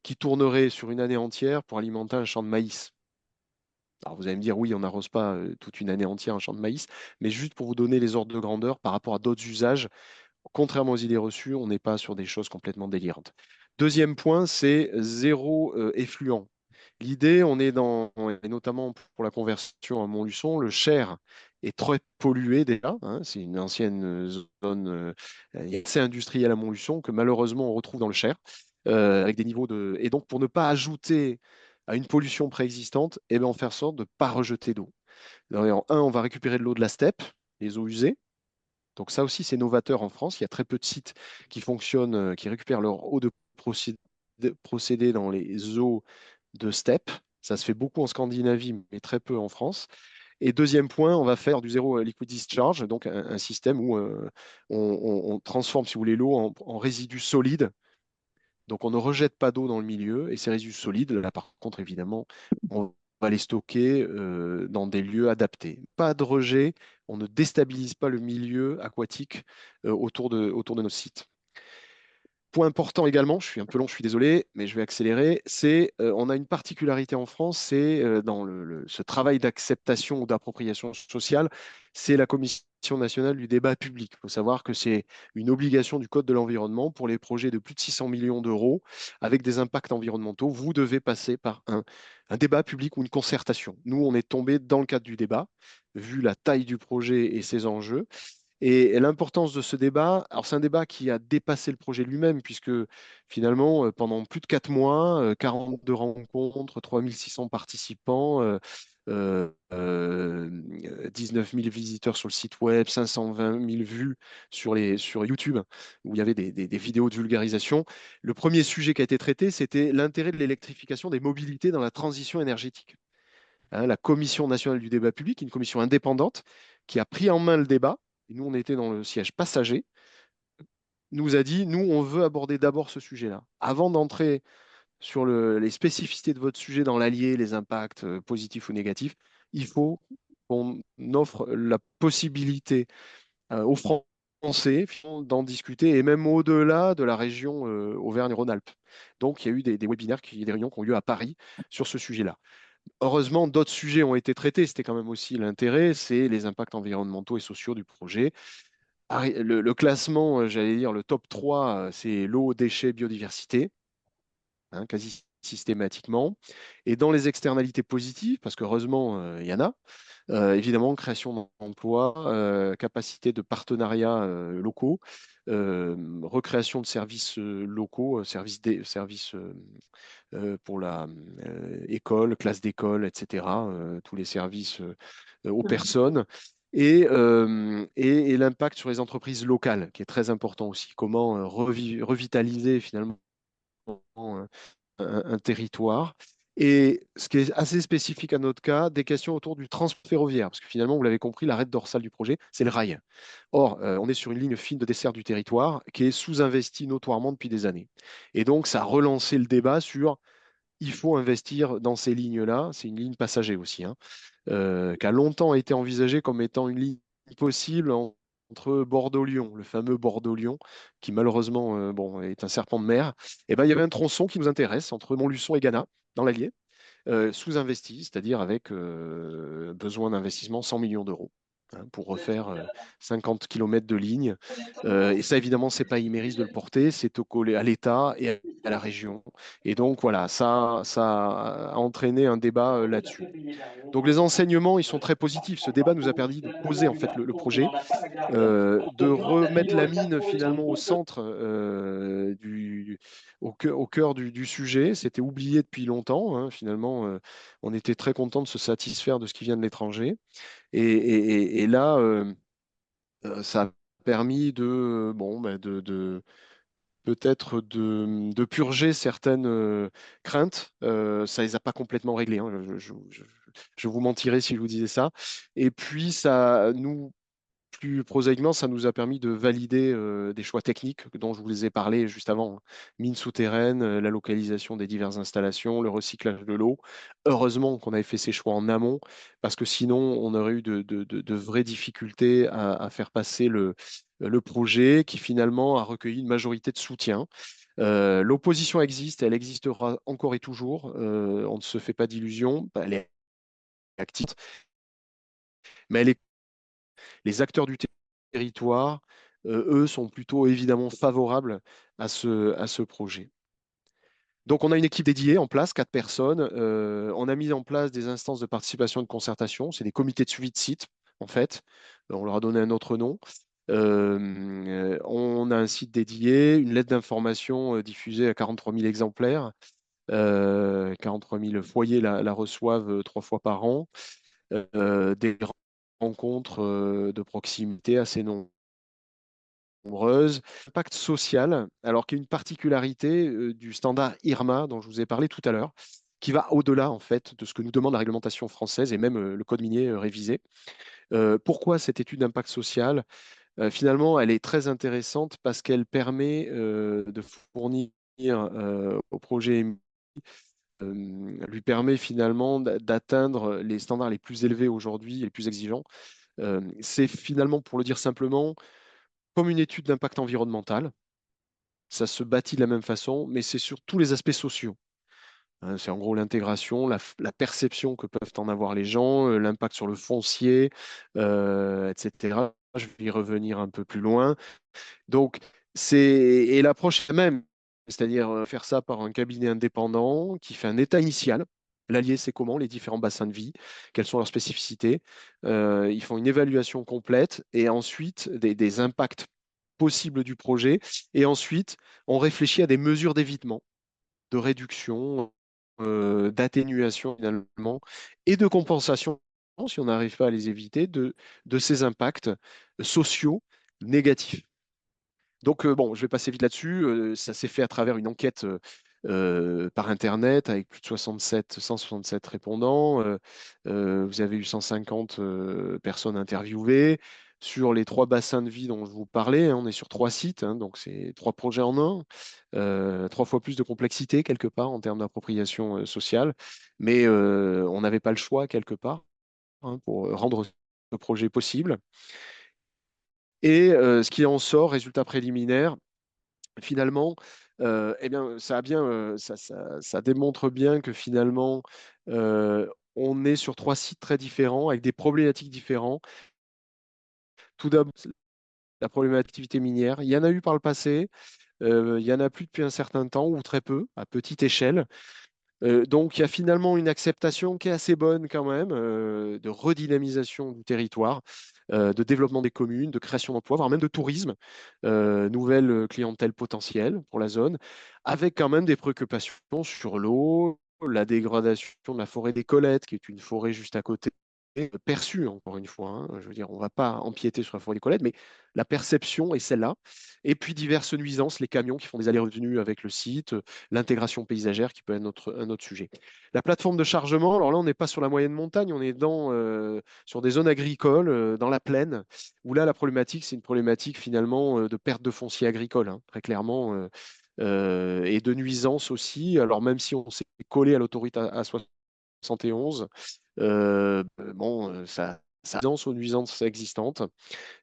qui tournerait sur une année entière pour alimenter un champ de maïs. Alors vous allez me dire, oui, on n'arrose pas toute une année entière un champ de maïs, mais juste pour vous donner les ordres de grandeur par rapport à d'autres usages, contrairement aux idées reçues, on n'est pas sur des choses complètement délirantes. Deuxième point, c'est zéro effluent. L'idée, on est dans, et notamment pour la conversion à Montluçon, le Cher est très pollué déjà, hein. C'est une ancienne zone assez industrielle à Montluçon que malheureusement on retrouve dans le Cher, avec des niveaux de. Et donc pour ne pas ajouter à une pollution préexistante, eh ben, on fait en sorte de ne pas rejeter d'eau. On va récupérer de l'eau de la steppe, les eaux usées. Donc ça aussi, c'est novateur en France. Il y a très peu de sites qui fonctionnent, qui récupèrent leur eau de procédé dans les eaux de steppe. Ça se fait beaucoup en Scandinavie, mais très peu en France. Et deuxième point, on va faire du zéro liquid discharge, donc un système où on transforme, si vous voulez, l'eau en résidus solides. Donc on ne rejette pas d'eau dans le milieu et ces résidus solides, là par contre, évidemment, on va les stocker dans des lieux adaptés. Pas de rejet, on ne déstabilise pas le milieu aquatique autour de nos sites. Point important également, je suis un peu long, je suis désolé, mais je vais accélérer, c'est on a une particularité en France, c'est dans ce travail d'acceptation ou d'appropriation sociale, c'est la Commission nationale du débat public. Il faut savoir que c'est une obligation du Code de l'environnement pour les projets de plus de 600 millions d'euros avec des impacts environnementaux. Vous devez passer par un débat public ou une concertation. Nous, on est tombé dans le cadre du débat, vu la taille du projet et ses enjeux. Et l'importance de ce débat, alors c'est un débat qui a dépassé le projet lui-même, puisque finalement, pendant plus de 4 mois, 42 rencontres, 3600 participants, 19 000 visiteurs sur le site web, 520 000 vues sur YouTube, où il y avait des vidéos de vulgarisation. Le premier sujet qui a été traité, c'était l'intérêt de l'électrification des mobilités dans la transition énergétique. Hein, la Commission nationale du débat public, une commission indépendante, qui a pris en main le débat, et nous on était dans le siège passager, nous a dit, nous on veut aborder d'abord ce sujet-là. Avant d'entrer sur les spécificités de votre sujet dans l'allié, les impacts positifs ou négatifs, il faut qu'on offre la possibilité aux Français d'en discuter, et même au-delà de la région Auvergne-Rhône-Alpes. Donc il y a eu des webinaires, des réunions qui ont lieu à Paris sur ce sujet-là. Heureusement, d'autres sujets ont été traités. C'était quand même aussi l'intérêt, c'est les impacts environnementaux et sociaux du projet. Le classement, j'allais dire, le top 3, c'est l'eau, déchets, biodiversité, hein, quasi systématiquement. Et dans les externalités positives, parce qu'heureusement, il y en a, évidemment, création d'emplois, capacité de partenariats locaux, recréation de services locaux, services pour la école, classe d'école, etc., tous les services aux personnes. Et l'impact sur les entreprises locales, qui est très important aussi. Comment revitaliser finalement un territoire. Et ce qui est assez spécifique à notre cas, des questions autour du transport ferroviaire, parce que finalement, vous l'avez compris, l'arête dorsale du projet, c'est le rail. Or, on est sur une ligne fine de dessert du territoire qui est sous-investie notoirement depuis des années. Et donc, ça a relancé le débat sur il faut investir dans ces lignes-là. C'est une ligne passager aussi, hein, qui a longtemps été envisagée comme étant une ligne possible entre Bordeaux-Lyon, le fameux Bordeaux-Lyon, qui malheureusement bon, est un serpent de mer. Et ben, il y avait un tronçon qui nous intéresse entre Montluçon et Gannat, dans l'Allier, sous-investi, c'est-à-dire avec besoin d'investissement 100 millions d'euros, hein, pour refaire 50 kilomètres de ligne. Et ça, évidemment, c'est pas Imerys de le porter, c'est au collé à l'État et à la région. Et donc, voilà, ça a entraîné un débat là-dessus. Donc, les enseignements, ils sont très positifs. Ce débat nous a permis de poser, en fait, le projet, de remettre la mine, finalement, au centre, au cœur du sujet. C'était oublié depuis longtemps, hein. Finalement, on était très content de se satisfaire de ce qui vient de l'étranger. Et là, ça a permis de, bon, bah, peut-être de purger certaines craintes. Ça les a pas complètement réglées, hein. Je vous mentirais si je vous disais ça. Et puis, ça nous, plus prosaïquement, ça nous a permis de valider des choix techniques dont je vous ai parlé juste avant, hein. Mines souterraines, la localisation des diverses installations, le recyclage de l'eau. Heureusement qu'on avait fait ces choix en amont, parce que sinon, on aurait eu de vraies difficultés à faire passer le projet qui finalement a recueilli une majorité de soutien. L'opposition existe, elle existera encore et toujours. On ne se fait pas d'illusions. Elle est active, mais les acteurs du territoire, eux, sont plutôt évidemment favorables à ce projet. Donc, on a une équipe dédiée en place, 4 personnes. On a mis en place des instances de participation et de concertation. C'est des comités de suivi de site, en fait. On leur a donné un autre nom. On a un site dédié, une lettre d'information diffusée à 43 000 exemplaires. 43 000 foyers la reçoivent 3 fois par an. Des rencontres de proximité assez nombreuses. Impact social, alors qu'il y a une particularité du standard IRMA dont je vous ai parlé tout à l'heure, qui va au-delà en fait de ce que nous demande la réglementation française et même le code minier révisé. Pourquoi cette étude d'impact social? Finalement, elle est très intéressante parce qu'elle permet de fournir au projet lui permet finalement d'atteindre les standards les plus élevés aujourd'hui et les plus exigeants. C'est finalement, pour le dire simplement, comme une étude d'impact environnemental. Ça se bâtit de la même façon, mais c'est sur tous les aspects sociaux, hein. C'est en gros l'intégration, la perception que peuvent en avoir les gens, l'impact sur le foncier, etc. Je vais y revenir un peu plus loin. Donc, et l'approche est la même, c'est-à-dire faire ça par un cabinet indépendant qui fait un état initial. L'allié, c'est comment les différents bassins de vie, quelles sont leurs spécificités. Ils font une évaluation complète et ensuite des impacts possibles du projet. Et ensuite, on réfléchit à des mesures d'évitement, de réduction, d'atténuation finalement et de compensation, si on n'arrive pas à les éviter, de ces impacts sociaux négatifs. Donc, bon, je vais passer vite là-dessus. Ça s'est fait à travers une enquête par Internet avec plus de 167 répondants. Vous avez eu 150 personnes interviewées. Sur les 3 bassins de vie dont je vous parlais, hein, on est sur 3 sites, hein, donc c'est 3 projets en un. 3 fois plus de complexité quelque part en termes d'appropriation sociale. Mais on n'avait pas le choix quelque part, hein, pour rendre ce projet possible. Et ce qui en sort, résultat préliminaire, finalement, eh bien, ça démontre bien que finalement, on est sur 3 sites très différents, avec des problématiques différentes. Tout d'abord, la problématique minière. Il y en a eu par le passé, il y en a plus depuis un certain temps, ou très peu, à petite échelle. Donc, il y a finalement une acceptation qui est assez bonne quand même, de redynamisation du territoire, de développement des communes, de création d'emplois, voire même de tourisme, nouvelle clientèle potentielle pour la zone, avec quand même des préoccupations sur l'eau, la dégradation de la forêt des Colettes, qui est une forêt juste à côté, perçue encore une fois, hein. Je veux dire, on ne va pas empiéter sur la forêt des Colettes, mais la perception est celle-là. Et puis diverses nuisances, les camions qui font des allers-revenus avec le site, l'intégration paysagère qui peut être un autre sujet. La plateforme de chargement, alors là, on n'est pas sur la moyenne montagne, on est sur des zones agricoles, dans la plaine, où là, la problématique, c'est une problématique finalement de perte de foncier agricole, hein, très clairement, et de nuisances aussi. Alors même si on s'est collé à l'autoroute A71, bon, ça aux nuisances existantes.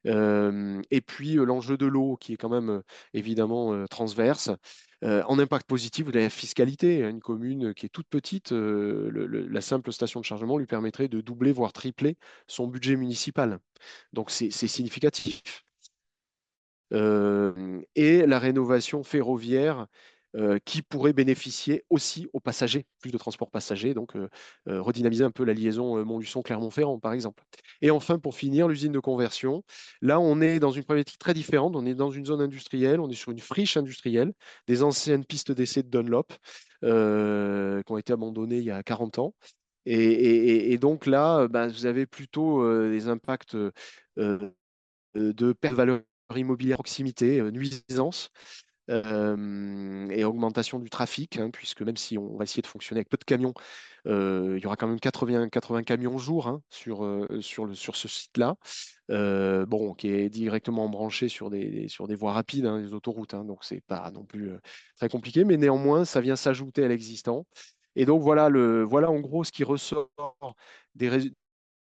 Et puis l'enjeu de l'eau qui est quand même évidemment transverse. En impact positif, vous avez la fiscalité. Une commune qui est toute petite, la simple station de chargement lui permettrait de doubler, voire tripler son budget municipal. Donc c'est significatif. Et la rénovation ferroviaire qui pourrait bénéficier aussi aux passagers, plus de transport passager, donc redynamiser un peu la liaison Montluçon-Clermont-Ferrand, par exemple. Et enfin, pour finir, l'usine de conversion. Là, on est dans une problématique très différente. On est dans une zone industrielle, on est sur une friche industrielle, des anciennes pistes d'essai de Dunlop qui ont été abandonnées il y a 40 ans. Et donc là, bah, vous avez plutôt des impacts de perte de valeur immobilière à proximité, nuisance et augmentation du trafic, hein, puisque même si on va essayer de fonctionner avec peu de camions, il y aura quand même 80 camions au jour hein, sur ce site-là, bon, qui est directement branché sur des voies rapides, hein, des autoroutes, hein, donc c'est pas non plus très compliqué, mais néanmoins, ça vient s'ajouter à l'existant. Et donc voilà en gros ce qui ressort des, rés-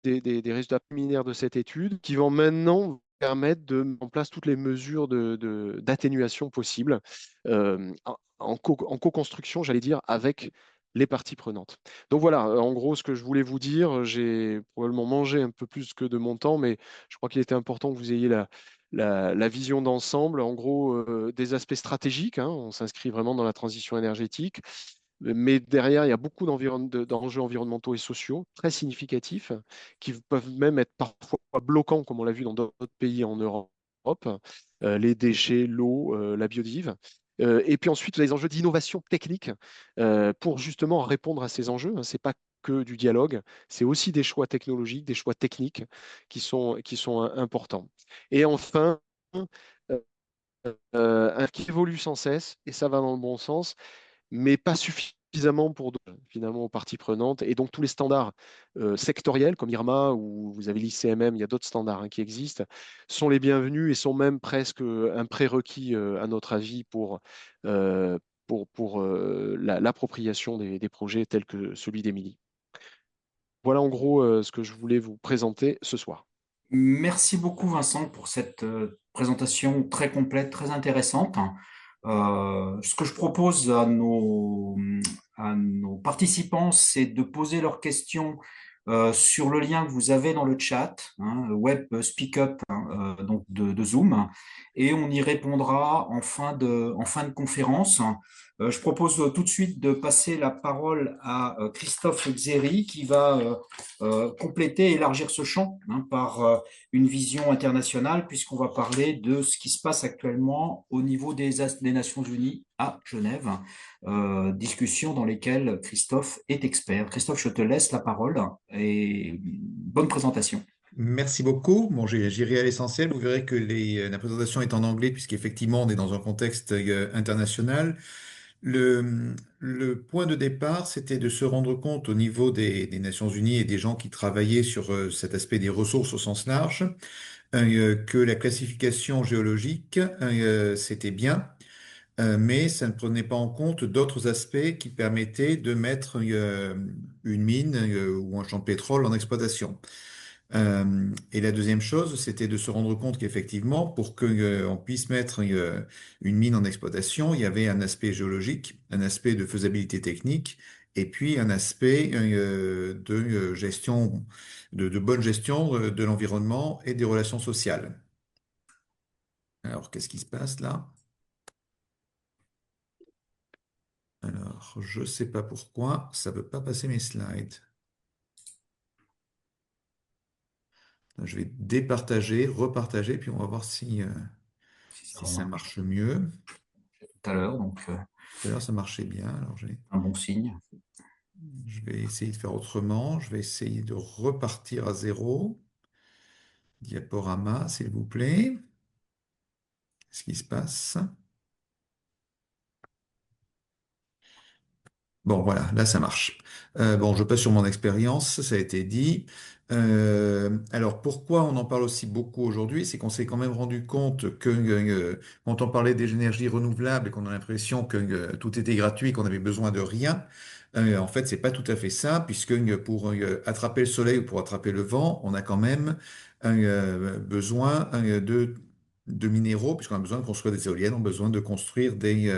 des résultats préliminaires de cette étude qui vont maintenant permettre de mettre en place toutes les mesures d'atténuation possibles en co-construction, j'allais dire, avec les parties prenantes. Donc voilà, en gros, ce que je voulais vous dire, j'ai probablement mangé un peu plus que de mon temps, mais je crois qu'il était important que vous ayez la vision d'ensemble, en gros, des aspects stratégiques, hein, on s'inscrit vraiment dans la transition énergétique, mais derrière, il y a beaucoup d'enjeux environnementaux et sociaux très significatifs qui peuvent même être parfois bloquants, comme on l'a vu dans d'autres pays en Europe, les déchets, l'eau, la biodive. Et puis ensuite, les enjeux d'innovation technique pour justement répondre à ces enjeux. Ce n'est pas que du dialogue, c'est aussi des choix technologiques, des choix techniques qui sont importants. Et enfin, qui évolue sans cesse, et ça va dans le bon sens, mais pas suffisamment pour finalement aux parties prenantes. Et donc tous les standards sectoriels comme IRMA ou vous avez l'ICMM, il y a d'autres standards hein, qui existent, sont les bienvenus et sont même presque un prérequis à notre avis pour l'appropriation des projets tels que celui d'Émilie. Voilà en gros ce que je voulais vous présenter ce soir. Merci beaucoup, Vincent, pour cette présentation très complète, très intéressante. Ce que je propose à nos participants, c'est de poser leurs questions sur le lien que vous avez dans le chat, hein, Web Speak Up hein, donc de Zoom, et on y répondra en fin de conférence. Je propose tout de suite de passer la parole à Christophe Xeri qui va compléter et élargir ce champ hein, par une vision internationale, puisqu'on va parler de ce qui se passe actuellement au niveau des Nations Unies à Genève, discussion dans lesquelles Christophe est expert. Christophe, je te laisse la parole et bonne présentation. Merci beaucoup. Bon, j'irai à l'essentiel. Vous verrez que la présentation est en anglais puisqu'effectivement, on est dans un contexte international. Le point de départ, c'était de se rendre compte au niveau des Nations Unies et des gens qui travaillaient sur cet aspect des ressources au sens large, que la classification géologique, c'était bien, mais ça ne prenait pas en compte d'autres aspects qui permettaient de mettre une mine ou un champ de pétrole en exploitation. Et la deuxième chose, c'était de se rendre compte qu'effectivement, pour que, on puisse mettre une mine en exploitation, il y avait un aspect géologique, un aspect de faisabilité technique, et puis un aspect de gestion, de bonne gestion de l'environnement et des relations sociales. Alors, qu'est-ce qui se passe là? Alors, je ne sais pas pourquoi, ça ne veut pas passer mes slides. Je vais départager, repartager, puis on va voir Si ça si ça remarche marche mieux. tout à l'heure, donc Tout à l'heure, ça marchait bien. Alors, un bon signe. je vais essayer de faire autrement. Je vais essayer de repartir à zéro. Diaporama, s'il vous plaît. Qu'est-ce qui se passe? Bon, voilà, là, ça marche. Bon, je passe sur mon expérience, ça a été dit. Alors, pourquoi on en parle aussi beaucoup aujourd'hui? C'est qu'on s'est quand même rendu compte que quand on parlait des énergies renouvelables et qu'on a l'impression que tout était gratuit, qu'on avait besoin de rien, En fait, c'est pas tout à fait ça, puisque pour attraper le soleil ou pour attraper le vent, on a quand même besoin de minéraux, puisqu'on a besoin de construire des éoliennes, on a besoin de construire des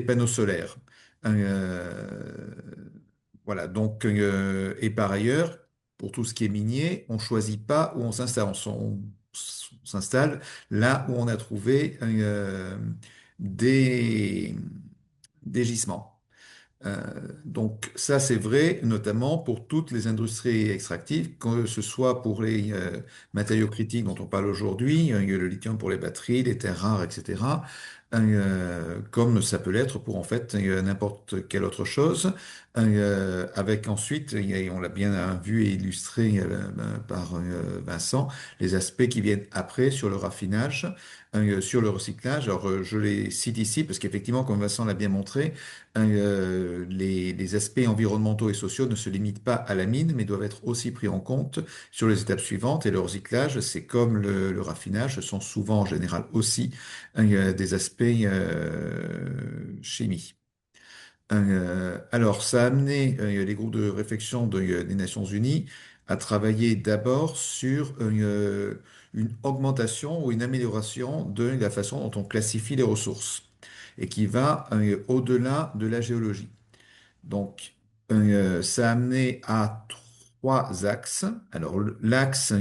panneaux solaires. Euh, voilà, donc, et par ailleurs, pour tout ce qui est minier, on choisit pas où on s'installe. On s'installe là où on a trouvé des, des gisements. Euh, donc ça, c'est vrai notamment pour toutes les industries extractives, que ce soit pour les matériaux critiques dont on parle aujourd'hui, le lithium pour les batteries, les terres rares, etc., comme ça peut l'être pour en fait n'importe quelle autre chose, avec ensuite, on l'a bien vu et illustré par Vincent, les aspects qui viennent après sur le raffinage, sur le recyclage. Alors je les cite ici parce qu'effectivement, comme Vincent l'a bien montré, les aspects environnementaux et sociaux ne se limitent pas à la mine, mais doivent être aussi pris en compte sur les étapes suivantes. Et le recyclage, c'est comme le raffinage, ce sont souvent en général aussi des aspects chimie. Alors, ça a amené les groupes de réflexion des Nations Unies à travailler d'abord sur une augmentation ou une amélioration de la façon dont on classifie les ressources et qui va au-delà de la géologie. Donc, ça a amené à trois axes. Alors, l'axe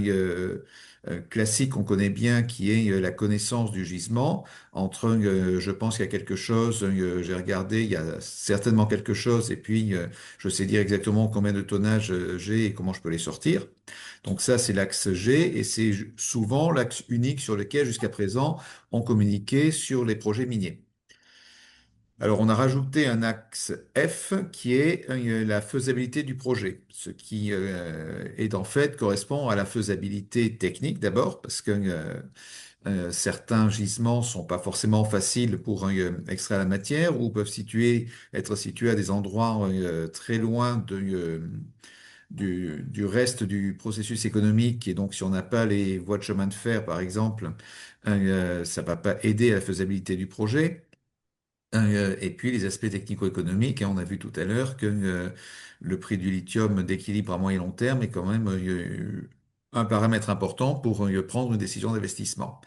classique qu'on connaît bien, qui est la connaissance du gisement. Je pense qu'il y a quelque chose, j'ai regardé, il y a certainement quelque chose, et puis je sais dire exactement combien de tonnage j'ai et comment je peux les sortir. Donc ça, c'est l'axe G, et c'est souvent l'axe unique sur lequel, jusqu'à présent, on communiquait sur les projets miniers. Alors, on a rajouté un axe F qui est la faisabilité du projet, ce qui est en fait correspond à la faisabilité technique d'abord, parce que certains gisements sont pas forcément faciles pour extraire la matière ou peuvent être situés à des endroits très loin du reste du processus économique. Et donc, si on n'a pas les voies de chemin de fer, par exemple, ça va pas aider à la faisabilité du projet. Et puis les aspects technico-économiques, hein, on a vu tout à l'heure que le prix du lithium d'équilibre à moyen et long terme est quand même un paramètre important pour prendre une décision d'investissement.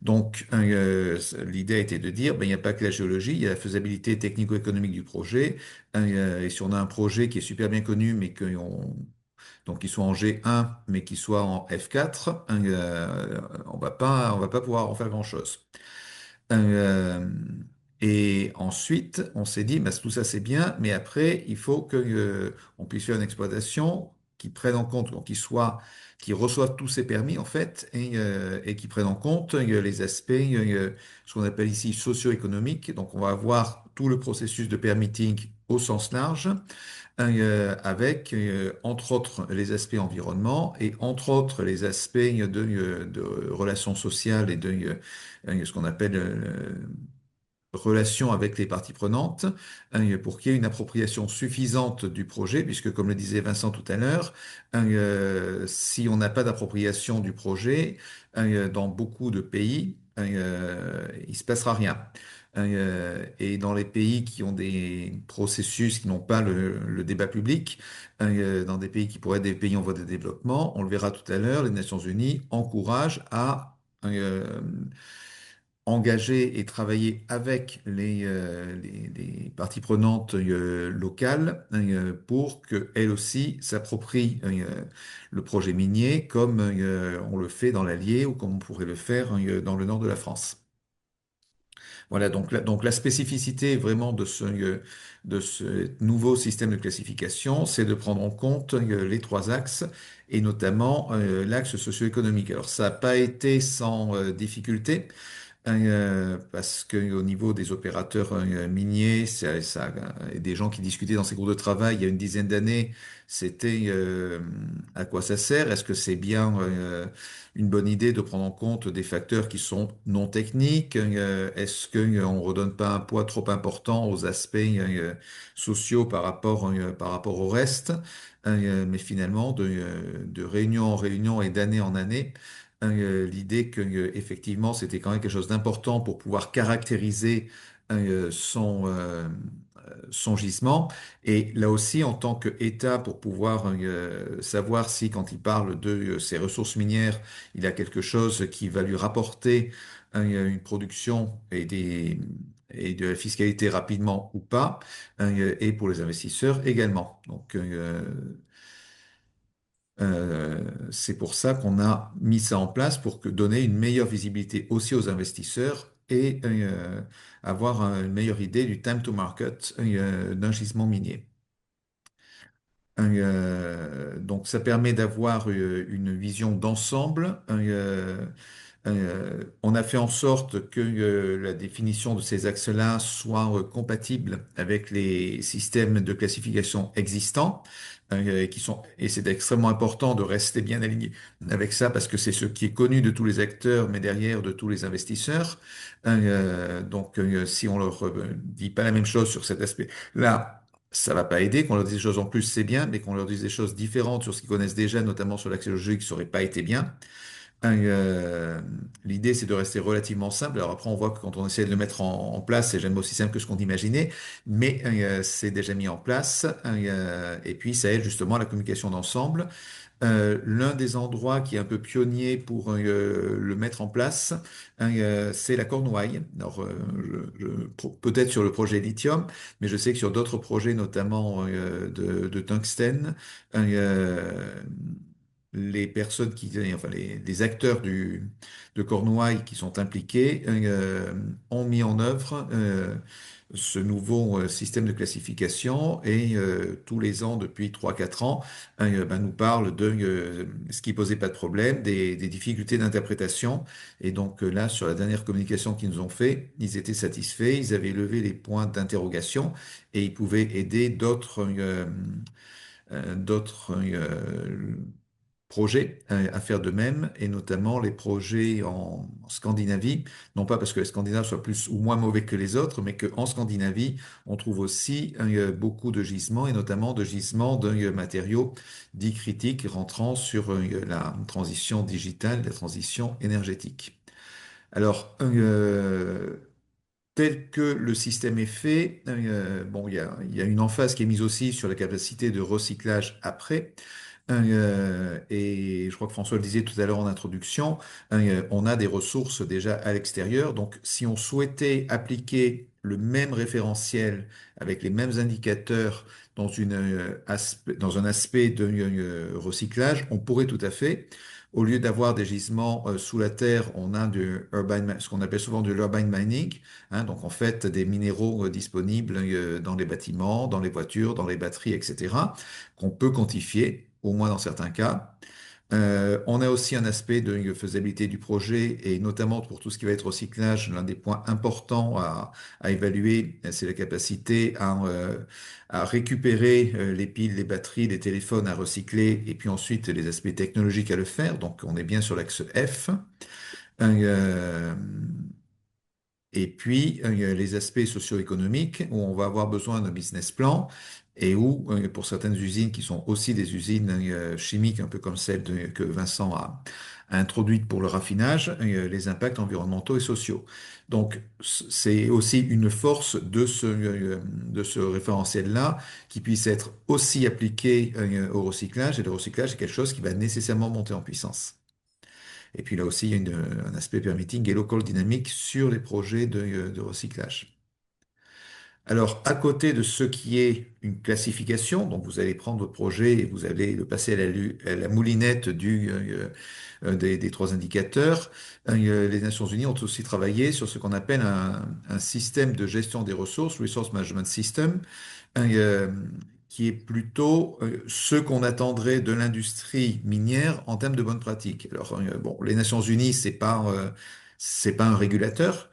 Donc l'idée a été de dire, ben, il n'y a pas que la géologie, il y a la faisabilité technico-économique du projet. Et si on a un projet qui est super bien connu, mais donc qui soit en G1, mais qui soit en F4, on va pas pouvoir en faire grand-chose. Euh, et ensuite, on s'est dit, bah, tout ça c'est bien, mais après, il faut que, on puisse faire une exploitation qui prenne en compte, donc qui reçoive tous ces permis en fait, et qui prenne en compte les aspects, ce qu'on appelle ici socio-économiques. Donc, on va avoir tout le processus de permitting au sens large, avec, entre autres, les aspects environnement et, entre autres, les aspects de relations sociales et ce qu'on appelle relation avec les parties prenantes, pour qu'il y ait une appropriation suffisante du projet, puisque comme le disait Vincent tout à l'heure, si on n'a pas d'appropriation du projet, dans beaucoup de pays, il se passera rien. Et dans les pays qui ont des processus qui n'ont pas le débat public, dans des pays qui pourraient être des pays en voie de développement, on le verra tout à l'heure, les Nations Unies encouragent à engager et travailler avec les parties prenantes locales pour qu'elles aussi s'approprient le projet minier comme on le fait dans l'Allier ou comme on pourrait le faire dans le nord de la France. Voilà, donc la spécificité vraiment de ce nouveau système de classification, c'est de prendre en compte les trois axes et notamment l'axe socio-économique. Alors ça n'a pas été sans difficulté. Parce qu'au niveau des opérateurs miniers, et des gens qui discutaient dans ces groupes de travail il y a une dizaine d'années, c'était à quoi ça sert? Est-ce que c'est bien une bonne idée de prendre en compte des facteurs qui sont non techniques? Est-ce qu'on ne redonne pas un poids trop important aux aspects sociaux par rapport au reste? Mais finalement, de réunion en réunion et d'année en année, l'idée que effectivement c'était quand même quelque chose d'important pour pouvoir caractériser son son gisement. Et là aussi, en tant qu'État, pour pouvoir savoir si, quand il parle de ses ressources minières, il a quelque chose qui va lui rapporter une production et de la fiscalité rapidement ou pas, et pour les investisseurs également. Donc, c'est pour ça qu'on a mis ça en place pour donner une meilleure visibilité aussi aux investisseurs et avoir une meilleure idée du time to market d'un gisement minier. Donc ça permet d'avoir une vision d'ensemble. On a fait en sorte que la définition de ces axes-là soit compatible avec les systèmes de classification existants, et c'est extrêmement important de rester bien aligné avec ça parce que c'est ce qui est connu de tous les acteurs, mais derrière de tous les investisseurs. Donc, si on leur dit pas la même chose sur cet aspect-là, ça va pas aider. Qu'on leur dise des choses en plus, c'est bien, mais qu'on leur dise des choses différentes sur ce qu'ils connaissent déjà, notamment sur l'axe logique, ça aurait pas été bien. Euh, L'idée, c'est de rester relativement simple. Alors après, on voit que quand on essaie de le mettre en place, c'est jamais aussi simple que ce qu'on imaginait, mais c'est déjà mis en place. Et puis, ça aide justement à la communication d'ensemble. L'un des endroits qui est un peu pionnier pour le mettre en place, c'est la Cornouaille. Alors, peut-être sur le projet lithium, mais je sais que sur d'autres projets, notamment de tungstène, euh, les personnes enfin les acteurs de Cornouailles qui sont impliqués ont mis en œuvre ce nouveau système de classification et tous les ans, depuis 3 4 ans, ben, nous parlent de ce qui posait pas de problème, des difficultés d'interprétation. Et donc là, sur la dernière communication qu'ils nous ont fait, ils étaient satisfaits, ils avaient levé les points d'interrogation et ils pouvaient aider d'autres projets à faire de même, et notamment les projets en Scandinavie, non pas parce que les Scandinaves soient plus ou moins mauvais que les autres, mais qu'en Scandinavie, on trouve aussi beaucoup de gisements, et notamment de gisements de matériaux dits critiques rentrant sur la transition digitale, la transition énergétique. Alors, tel que le système est fait, bon, il y a une emphase qui est mise aussi sur la capacité de recyclage après. Et je crois que François le disait tout à l'heure en introduction, on a des ressources déjà à l'extérieur. Donc, si on souhaitait appliquer le même référentiel avec les mêmes indicateurs dans un aspect de recyclage, on pourrait tout à fait. Au lieu d'avoir des gisements sous la terre, on a ce qu'on appelle souvent du urban mining, hein, donc en fait des minéraux disponibles dans les bâtiments, dans les voitures, dans les batteries, etc., qu'on peut quantifier, au moins dans certains cas. On a aussi un aspect de faisabilité du projet, et notamment pour tout ce qui va être recyclage, l'un des points importants à évaluer, c'est la capacité à récupérer les piles, les batteries, les téléphones à recycler, et puis ensuite les aspects technologiques à le faire. Donc on est bien sur l'axe F. Euh, et puis, il y a les aspects socio-économiques où on va avoir besoin d'un business plan, et où, pour certaines usines qui sont aussi des usines chimiques, un peu comme celle que Vincent a introduite pour le raffinage, les impacts environnementaux et sociaux. Donc, c'est aussi une force de ce référentiel-là qui puisse être aussi appliqué au recyclage. Et le recyclage est quelque chose qui va nécessairement monter en puissance. Et puis là aussi, il y a un aspect permitting et local dynamique sur les projets de recyclage. Alors, à côté de ce qui est une classification, donc vous allez prendre votre projet et vous allez le passer à la moulinette des 3 indicateurs, les Nations Unies ont aussi travaillé sur ce qu'on appelle un système de gestion des ressources, Resource Management System, euh, qui est plutôt ce qu'on attendrait de l'industrie minière en termes de bonnes pratiques. Alors, bon, les Nations Unies, c'est pas un régulateur,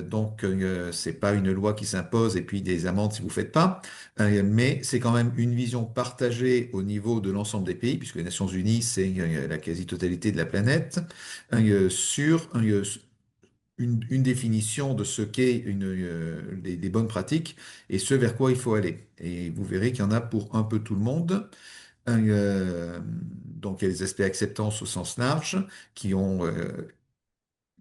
donc c'est pas une loi qui s'impose et puis des amendes si vous faites pas, mais c'est quand même une vision partagée au niveau de l'ensemble des pays, puisque les Nations Unies, c'est la quasi-totalité de la planète, sur une définition de ce qu'est des bonnes pratiques et ce vers quoi il faut aller. Et vous verrez qu'il y en a pour un peu tout le monde. Donc il y a les aspects acceptance au sens large qui ont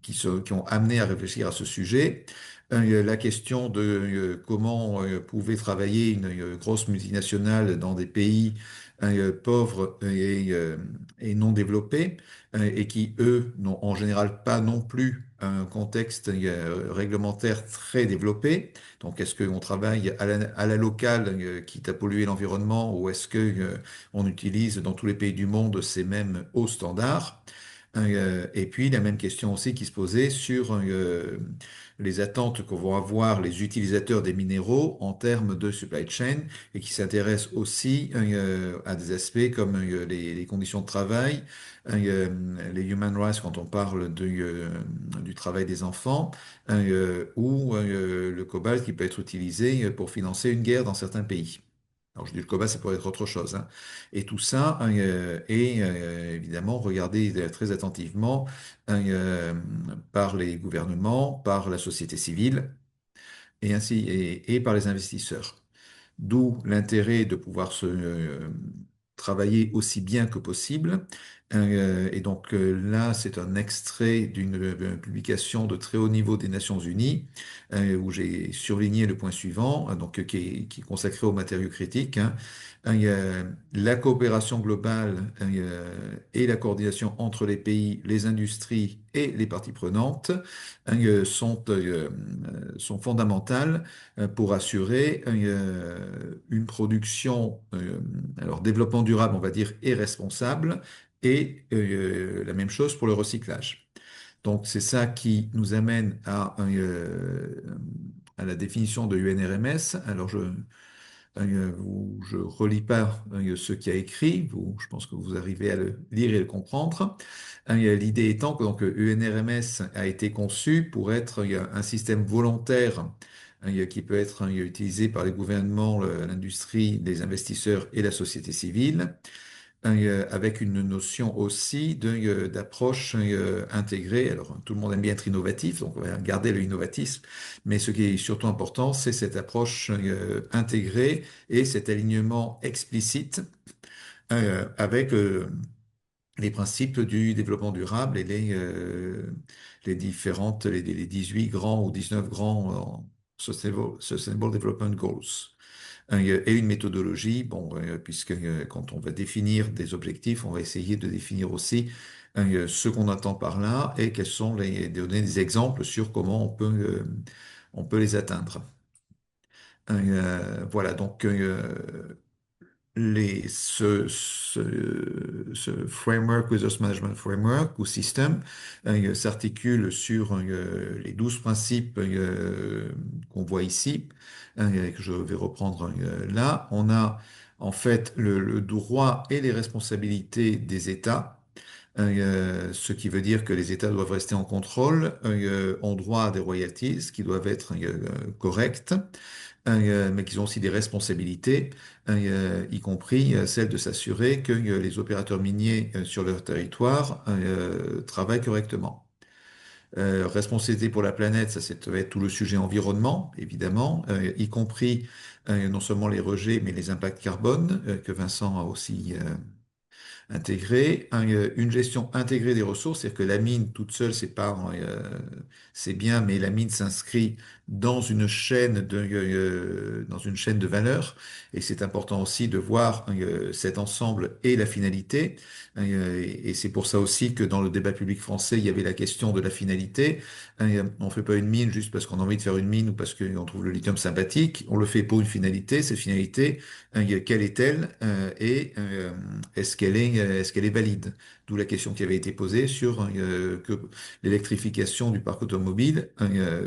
qui ont amené à réfléchir à ce sujet. La question de comment pouvait travailler une grosse multinationale dans des pays pauvres et non développés, et qui, eux, n'ont en général pas non plus un contexte réglementaire très développé. Donc, est-ce qu'on travaille à la locale, quitte à polluer l'environnement, ou est-ce que on utilise dans tous les pays du monde ces mêmes hauts standards? Et puis, la même question aussi qui se posait sur les attentes que vont avoir les utilisateurs des minéraux en termes de supply chain, et qui s'intéresse aussi à des aspects comme les conditions de travail, les human rights quand on parle du travail des enfants, ou le cobalt qui peut être utilisé pour financer une guerre dans certains pays. Alors, je dis le cobalt, ça pourrait être autre chose, hein. Et tout ça est évidemment regardé très attentivement par les gouvernements, par la société civile et par les investisseurs. D'où l'intérêt de pouvoir travailler aussi bien que possible. Et donc là, c'est un extrait d'une publication de très haut niveau des Nations Unies, où j'ai surligné le point suivant, qui est consacré aux matériaux critiques, hein. La coopération globale et la coordination entre les pays, les industries et les parties prenantes sont fondamentales pour assurer une production, alors développement durable, on va dire, et responsable, et la même chose pour le recyclage. Donc c'est ça qui nous amène à la définition de UNRMS. Alors je relis pas ce qui a écrit, je pense que vous arrivez à le lire et le comprendre. L'idée étant que donc, UNRMS a été conçu pour être un système volontaire qui peut être utilisé par les gouvernements, l'industrie, les investisseurs et la société civile, avec une notion aussi d'approche intégrée. Alors, tout le monde aime bien être innovatif, donc on va garder le innovatisme, mais ce qui est surtout important, c'est cette approche intégrée et cet alignement explicite avec les principes du développement durable et les 18 grands ou 19 grands Sustainable Development Goals. Et une méthodologie, bon, puisque quand on va définir des objectifs, on va essayer de définir aussi ce qu'on attend par là et quels sont donner des exemples sur comment on peut les atteindre. Voilà, donc ce framework, Resource Management Framework ou système, s'articule sur les 12 principes qu'on voit ici, que je vais reprendre là. On a en fait le droit et les responsabilités des États. Ce qui veut dire que les États doivent rester en contrôle, ont droit à des royalties qui doivent être correctes, mais qu'ils ont aussi des responsabilités, y compris celle de s'assurer que les opérateurs miniers sur leur territoire travaillent correctement. Responsabilité pour la planète, ça va être tout le sujet environnement, évidemment, y compris non seulement les rejets, mais les impacts carbone, que Vincent a aussi intégré, une gestion intégrée des ressources, c'est-à-dire que la mine toute seule, c'est bien, mais la mine s'inscrit dans une chaîne dans une chaîne de valeur, et c'est important aussi de voir cet ensemble et la finalité. Et c'est pour ça aussi que dans le débat public français, il y avait la question de la finalité. On fait pas une mine juste parce qu'on a envie de faire une mine ou parce qu'on trouve le lithium sympathique. On le fait pour une finalité. Cette finalité, quelle est-elle est-ce qu'elle est valide? D'où la question qui avait été posée sur que l'électrification du parc automobile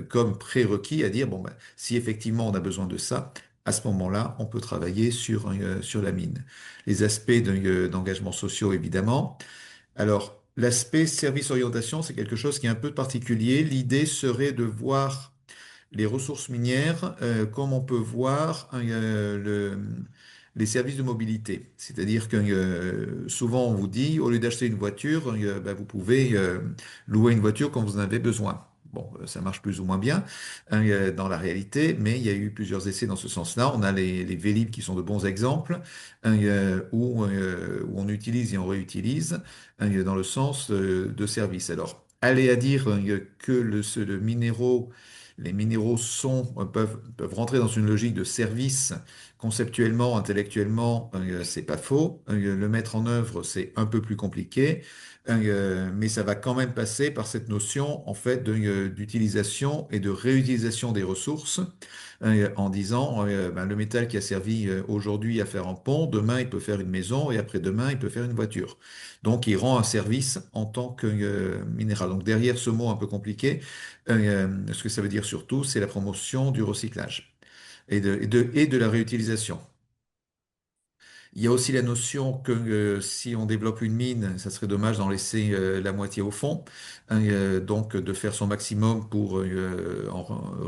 comme prérequis à dire, bon, ben, si effectivement on a besoin de ça, à ce moment-là, on peut travailler sur la mine. Les aspects d'engagement sociaux, évidemment. Alors, l'aspect service-orientation, c'est quelque chose qui est un peu particulier. L'idée serait de voir les ressources minières comme on peut voir les services de mobilité. C'est-à-dire que souvent on vous dit, au lieu d'acheter une voiture, ben, vous pouvez louer une voiture quand vous en avez besoin. Bon, ça marche plus ou moins bien dans la réalité, mais il y a eu plusieurs essais dans ce sens-là. On a les Vélib qui sont de bons exemples, où on utilise et on réutilise dans le sens de service. Alors, aller à dire que les minéraux peuvent rentrer dans une logique de service conceptuellement, intellectuellement, c'est pas faux. Le mettre en œuvre, c'est un peu plus compliqué, mais ça va quand même passer par cette notion en fait d'utilisation et de réutilisation des ressources, en disant ben, le métal qui a servi aujourd'hui à faire un pont, demain il peut faire une maison et après-demain il peut faire une voiture. Donc, il rend un service en tant que minéral. Donc, derrière ce mot un peu compliqué, ce que ça veut dire surtout, c'est la promotion du recyclage et de la réutilisation. Il y a aussi la notion que si on développe une mine, ça serait dommage d'en laisser la moitié au fond. Donc de faire son maximum pour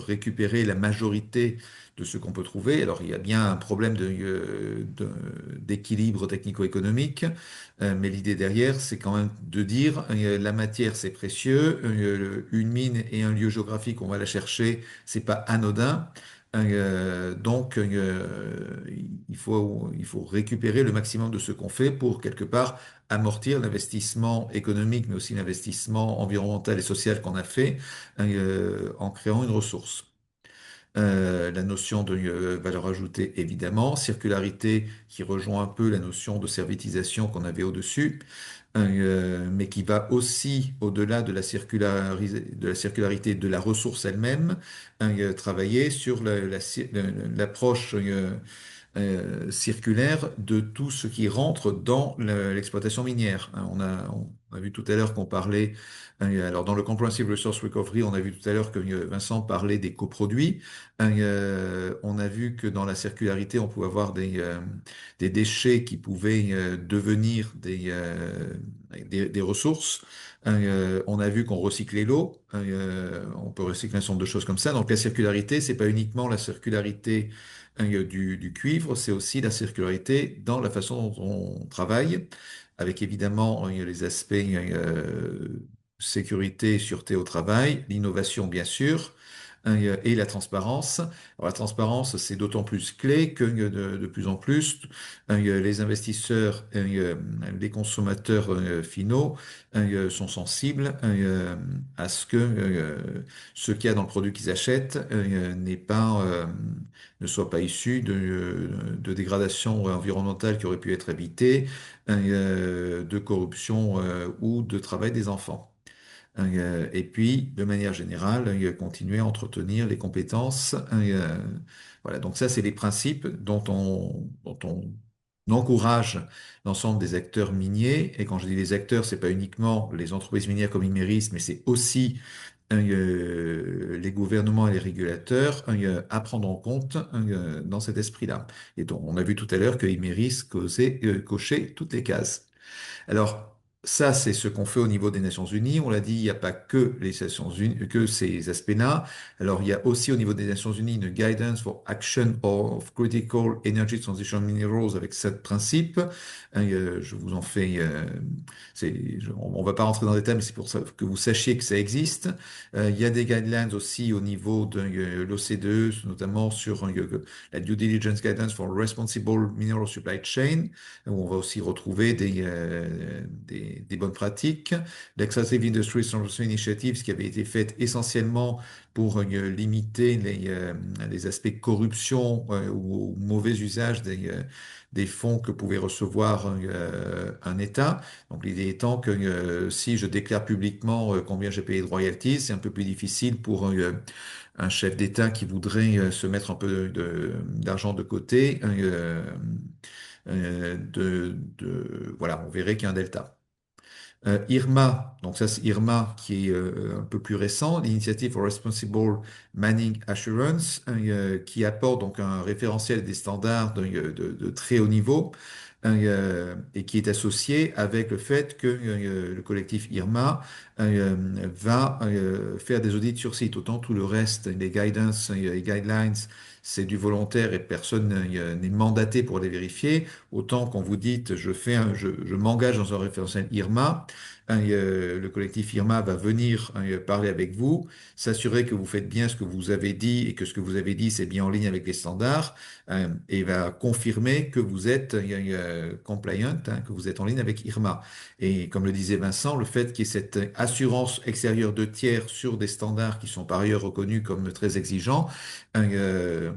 récupérer la majorité de ce qu'on peut trouver. Alors il y a bien un problème d'équilibre technico-économique, mais l'idée derrière, c'est quand même de dire la matière, c'est précieux, une mine et un lieu géographique, on va la chercher, c'est pas anodin. Donc, il faut récupérer le maximum de ce qu'on fait pour, quelque part, amortir l'investissement économique, mais aussi l'investissement environnemental et social qu'on a fait en créant une ressource. La notion de valeur ajoutée, évidemment, circularité qui rejoint un peu la notion de servitisation qu'on avait au-dessus, mais qui va aussi au-delà de de la circularité de la ressource elle-même, travailler sur l'approche circulaire de tout ce qui rentre dans l'exploitation minière. Hein, on a vu tout à l'heure qu'on parlait, alors dans le Comprehensive Resource Recovery, on a vu tout à l'heure que Vincent parlait des coproduits. On a vu que dans la circularité, on pouvait avoir des déchets qui pouvaient devenir des ressources. On a vu qu'on recyclait l'eau. On peut recycler un certain nombre de choses comme ça. Donc la circularité, c'est pas uniquement la circularité du cuivre, c'est aussi la circularité dans la façon dont on travaille, avec évidemment les aspects sécurité et sûreté au travail, l'innovation bien sûr, et la transparence. Alors, la transparence, c'est d'autant plus clé que de plus en plus, les investisseurs, les consommateurs finaux sont sensibles à ce que ce qu'il y a dans le produit qu'ils achètent ne soit pas issu de dégradation environnementale qui aurait pu être évitée, de corruption ou de travail des enfants. Et puis, de manière générale, continuer à entretenir les compétences. Voilà, donc ça, c'est les principes dont on encourage l'ensemble des acteurs miniers. Et quand je dis les acteurs, c'est pas uniquement les entreprises minières comme Imerys, mais c'est aussi les gouvernements et les régulateurs à prendre en compte dans cet esprit-là. Et donc, on a vu tout à l'heure que Imerys cochait toutes les cases. Alors, ça, c'est ce qu'on fait au niveau des Nations Unies. On l'a dit, il n'y a pas que les Nations Unies, que ces aspects-là. Alors, il y a aussi au niveau des Nations Unies une Guidance for Action of Critical Energy Transition Minerals avec 7 principes. Je vous en fais, on va pas rentrer dans les détails, mais c'est pour ça que vous sachiez que ça existe. Il y a des guidelines aussi au niveau de l'OCDE, notamment sur la Due Diligence Guidance for Responsible Mineral Supply Chain, où on va aussi retrouver des bonnes pratiques. L'Extractive Industries Transformation Initiative, qui avait été faite essentiellement pour limiter les aspects de corruption ou mauvais usage des fonds que pouvait recevoir un État. Donc l'idée étant que si je déclare publiquement combien j'ai payé de royalties, c'est un peu plus difficile pour un chef d'État qui voudrait se mettre un peu d'argent de côté. Voilà, on verrait qu'il y a un delta. IRMA, donc ça c'est IRMA qui est un peu plus récent, l'Initiative for Responsible Mining Assurance, qui apporte donc un référentiel des standards de très haut niveau et qui est associé avec le fait que le collectif IRMA va faire des audits sur site. Autant tout le reste, les guidance, les guidelines, c'est du volontaire et personne n'est mandaté pour les vérifier. Autant quand vous dites je m'engage dans un référentiel IRMA, le collectif IRMA va venir parler avec vous, s'assurer que vous faites bien ce que vous avez dit et que ce que vous avez dit, c'est bien en ligne avec les standards, et va confirmer que vous êtes compliant, que vous êtes en ligne avec IRMA. Et comme le disait Vincent, le fait qu'il y ait cette assurance extérieure de tiers sur des standards qui sont par ailleurs reconnus comme très exigeants, euh,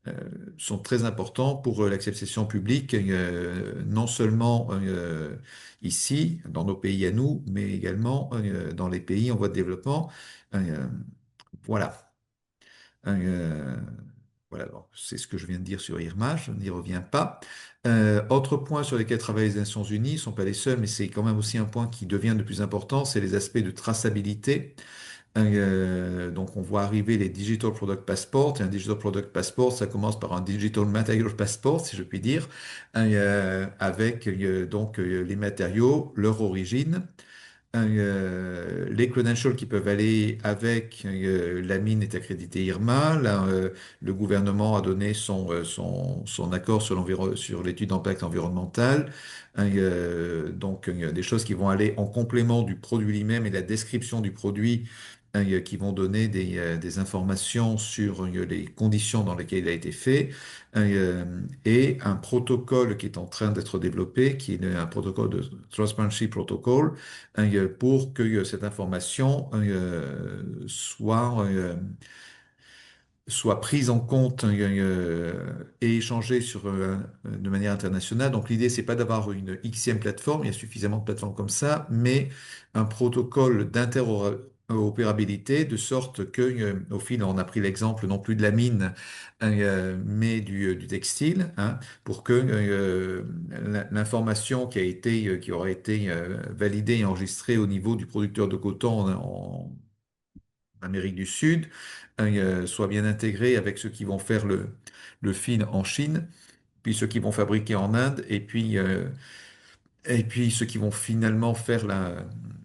euh, sont très importants pour l'acceptation publique, non seulement ici, dans nos pays à nous, mais également dans les pays en voie de développement. Euh, voilà. Euh, voilà, donc c'est ce que je viens de dire sur IRMA, je n'y reviens pas. Autre point sur lesquels travaillent les Nations Unies, ils ne sont pas les seuls, mais c'est quand même aussi un point qui devient de plus important, c'est les aspects de traçabilité. Donc, on voit arriver les Digital Product Passport. Et un Digital Product Passport, ça commence par un Digital Material Passport, si je puis dire, avec les matériaux, leur origine, les credentials qui peuvent aller avec. La mine est accréditée IRMA. Là, le gouvernement a donné son accord sur l'étude d'impact environnemental. Des choses qui vont aller en complément du produit lui-même et la description du produit, qui vont donner des informations sur les conditions dans lesquelles il a été fait, et un protocole qui est en train d'être développé, qui est un protocole de Transparency Protocol, pour que cette information soit prise en compte et échangée de manière internationale. Donc l'idée, c'est pas d'avoir une Xème plateforme, il y a suffisamment de plateformes comme ça, mais un protocole d'interopérabilité, de sorte que, au fil, on a pris l'exemple non plus de la mine, mais du textile, hein, pour que l'information qui aura été validée et enregistrée au niveau du producteur de coton en Amérique du Sud, soit bien intégré avec ceux qui vont faire le fil en Chine, puis ceux qui vont fabriquer en Inde, et puis ceux qui vont finalement faire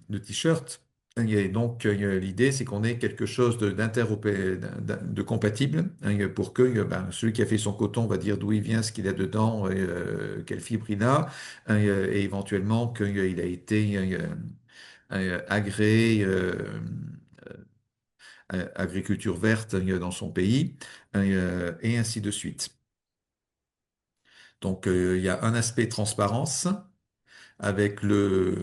le t-shirt. Et donc, l'idée, c'est qu'on ait quelque chose de compatible, hein, pour que celui qui a fait son coton va dire d'où il vient, ce qu'il a dedans, quelle fibre il a, et éventuellement qu'il a été agréé agriculture verte dans son pays, et ainsi de suite. Donc, il y a un aspect transparence. Avec le,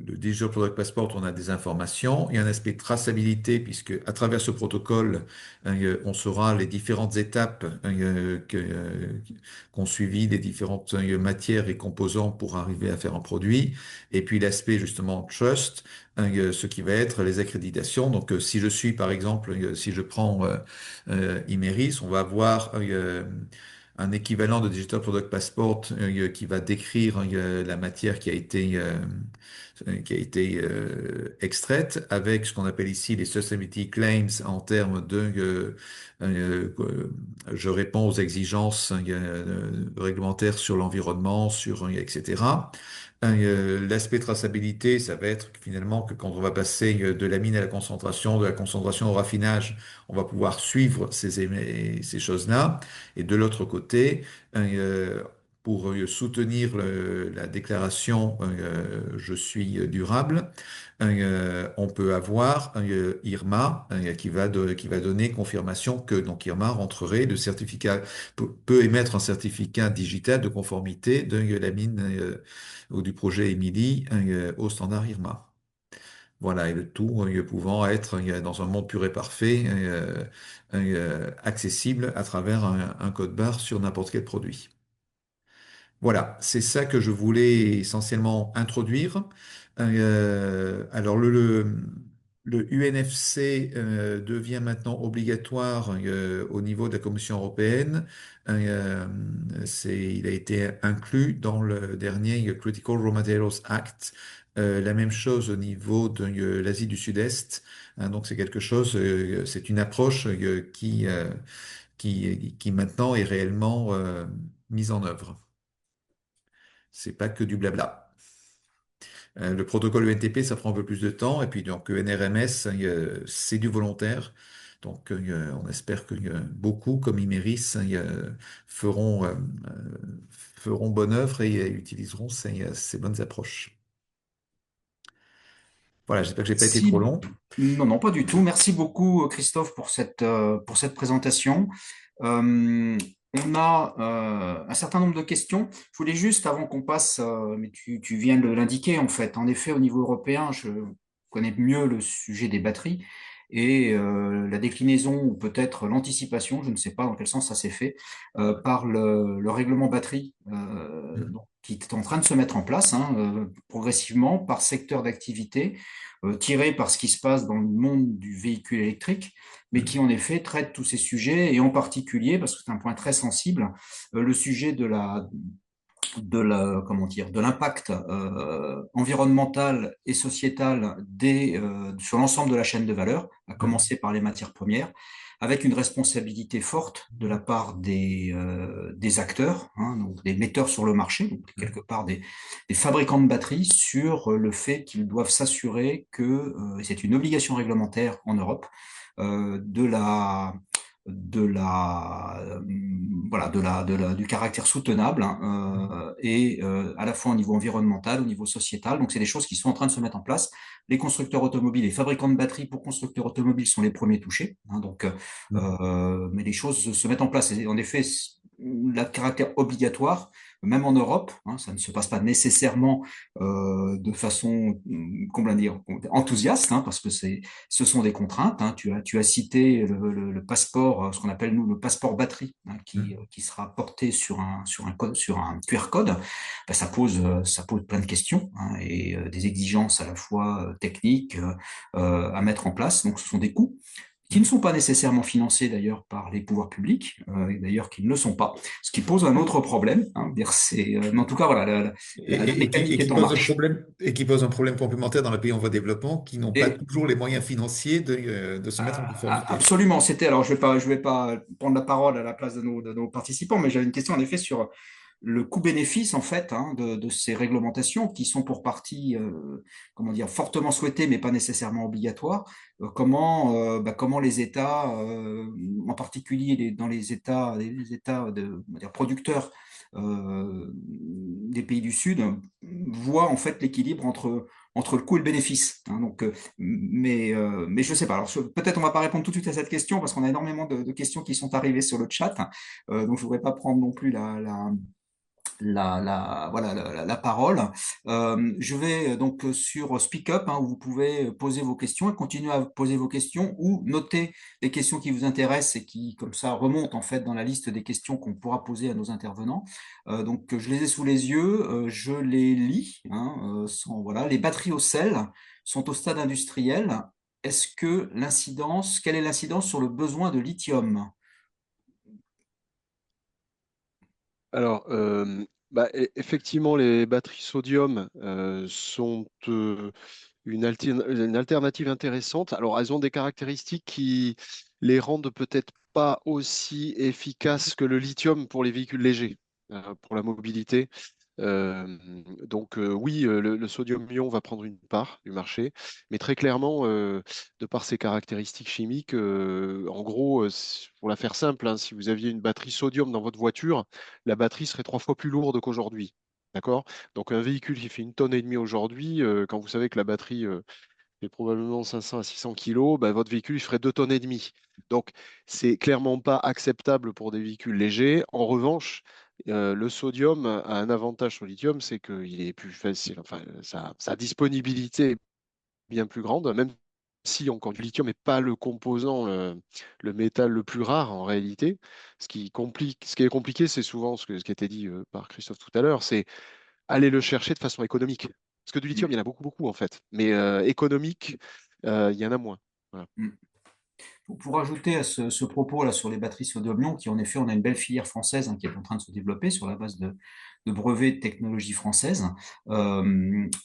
le Digital Product Passport, on a des informations. Il y a un aspect de traçabilité, puisque à travers ce protocole, on saura les différentes étapes qu'ont suivi les différentes matières et composants pour arriver à faire un produit. Et puis l'aspect justement trust, ce qui va être les accréditations. Donc, si je suis, par exemple, si je prends Imeris, on va avoir un équivalent de Digital Product Passport qui va décrire la matière qui a été extraite avec ce qu'on appelle ici les Sustainability Claims en termes je réponds aux exigences réglementaires sur l'environnement, etc. L'aspect traçabilité, ça va être finalement que quand on va passer de la mine à la concentration, de la concentration au raffinage, on va pouvoir suivre ces choses-là. Et de l'autre côté, pour soutenir la déclaration Je suis durable, on peut avoir IRMA qui va donner confirmation que donc IRMA rentrerait de certificat, peut émettre un certificat digital de conformité de la mine ou du projet Emily au standard IRMA. Voilà, et le tout pouvant être dans un monde pur et parfait, accessible à travers un code barre sur n'importe quel produit. Voilà, c'est ça que je voulais essentiellement introduire. Alors le UNFC devient maintenant obligatoire au niveau de la Commission européenne. Il a été inclus dans le dernier Critical Raw Materials Act. La même chose au niveau de l'Asie du Sud-Est. Hein, donc c'est quelque chose, c'est une approche qui maintenant est réellement mise en œuvre. C'est pas que du blabla. Le protocole ENTP, ça prend un peu plus de temps. Et puis, donc, NRMS, c'est du volontaire. Donc, on espère que beaucoup, comme Imeris, feront, feront bonne œuvre et utiliseront ces bonnes approches. Voilà, j'espère que j'ai pas été trop Si, long. non, non, pas du tout. Merci beaucoup, Christophe, pour cette présentation. Euh, on a un certain nombre de questions. Je voulais juste, avant qu'on passe, mais tu viens de l'indiquer, en fait. En effet, au niveau européen, je connais mieux le sujet des batteries et la déclinaison ou peut-être l'anticipation, je ne sais pas dans quel sens ça s'est fait, par le règlement batterie donc, qui est en train de se mettre en place progressivement par secteur d'activité tiré par ce qui se passe dans le monde du véhicule électrique, mais qui en effet traite tous ces sujets, et en particulier, parce que c'est un point très sensible, le sujet comment dire, de l'impact environnemental et sociétal sur l'ensemble de la chaîne de valeur, à commencer par les matières premières, avec une responsabilité forte de la part des acteurs, donc des metteurs sur le marché, donc quelque part des fabricants de batteries, sur le fait qu'ils doivent s'assurer que, et c'est une obligation réglementaire en Europe, de la de la voilà du caractère soutenable et à la fois au niveau environnemental, au niveau sociétal. Donc c'est des choses qui sont en train de se mettre en place. Les constructeurs automobiles, les fabricants de batteries pour constructeurs automobiles sont les premiers touchés. Mais les choses se mettent en place. Et en effet, le caractère obligatoire, même en Europe, ça ne se passe pas nécessairement de façon, comment dire, enthousiaste, parce que ce sont des contraintes. Tu as cité le passeport, ce qu'on appelle nous le passeport batterie, qui sera porté sur un QR code. Ben, ça pose plein de questions et des exigences à la fois techniques à mettre en place. Donc, ce sont des coûts qui ne sont pas nécessairement financés d'ailleurs par les pouvoirs publics, et d'ailleurs qui ne le sont pas, ce qui pose un autre problème. Mais en tout cas, voilà, la mécanique Et est qui en pose un marche. problème, et qui pose un problème complémentaire dans les pays en voie de développement qui n'ont pas Et toujours les moyens financiers de se mettre en conformité. absolument, c'était. Alors, je vais pas prendre la parole à la place de nos participants, mais j'avais une question en effet sur le coût-bénéfice en fait de ces réglementations qui sont pour partie, comment dire, fortement souhaitées, mais pas nécessairement obligatoires. Comment les États, en particulier dans les États on va dire, producteurs des pays du Sud, voient en fait l'équilibre entre le coût et le bénéfice. Mais je ne sais pas. Alors, peut-être on ne va pas répondre tout de suite à cette question parce qu'on a énormément de questions qui sont arrivées sur le chat. Donc, je ne voudrais pas prendre non plus la parole. Je vais donc sur Speak Up, où vous pouvez poser vos questions et continuer à poser vos questions ou noter les questions qui vous intéressent et qui, comme ça, remontent en fait dans la liste des questions qu'on pourra poser à nos intervenants. Donc, je les ai sous les yeux, je les lis. Voilà, les batteries au sel sont au stade industriel. Quelle est l'incidence sur le besoin de lithium? Alors, effectivement, les batteries sodium sont une alternative intéressante. Alors, elles ont des caractéristiques qui les rendent peut-être pas aussi efficaces que le lithium pour les véhicules légers, pour la mobilité. Euh, oui, le sodium-ion va prendre une part du marché, mais très clairement, de par ses caractéristiques chimiques, en gros, pour la faire simple, si vous aviez une batterie sodium dans votre voiture, la batterie serait 3 fois plus lourde qu'aujourd'hui. D'accord? Donc un véhicule qui fait 1,5 tonne aujourd'hui, quand vous savez que la batterie fait probablement 500 à 600 kilos, votre véhicule il ferait 2,5 tonnes. Donc c'est clairement pas acceptable pour des véhicules légers. En revanche, le sodium a un avantage sur le lithium, c'est qu'il est plus facile. Enfin, sa disponibilité est bien plus grande, même si encore le lithium n'est pas le composant, le métal le plus rare en réalité. Ce qui est compliqué, c'est souvent ce qui a été dit par Christophe tout à l'heure, c'est aller le chercher de façon économique. Parce que du lithium, il y en a beaucoup, beaucoup en fait. Mais économique, il y en a moins. Voilà. Pour ajouter à ce propos-là sur les batteries sodium-ion, qui en effet, on a une belle filière française qui est en train de se développer sur la base de brevets de technologie française.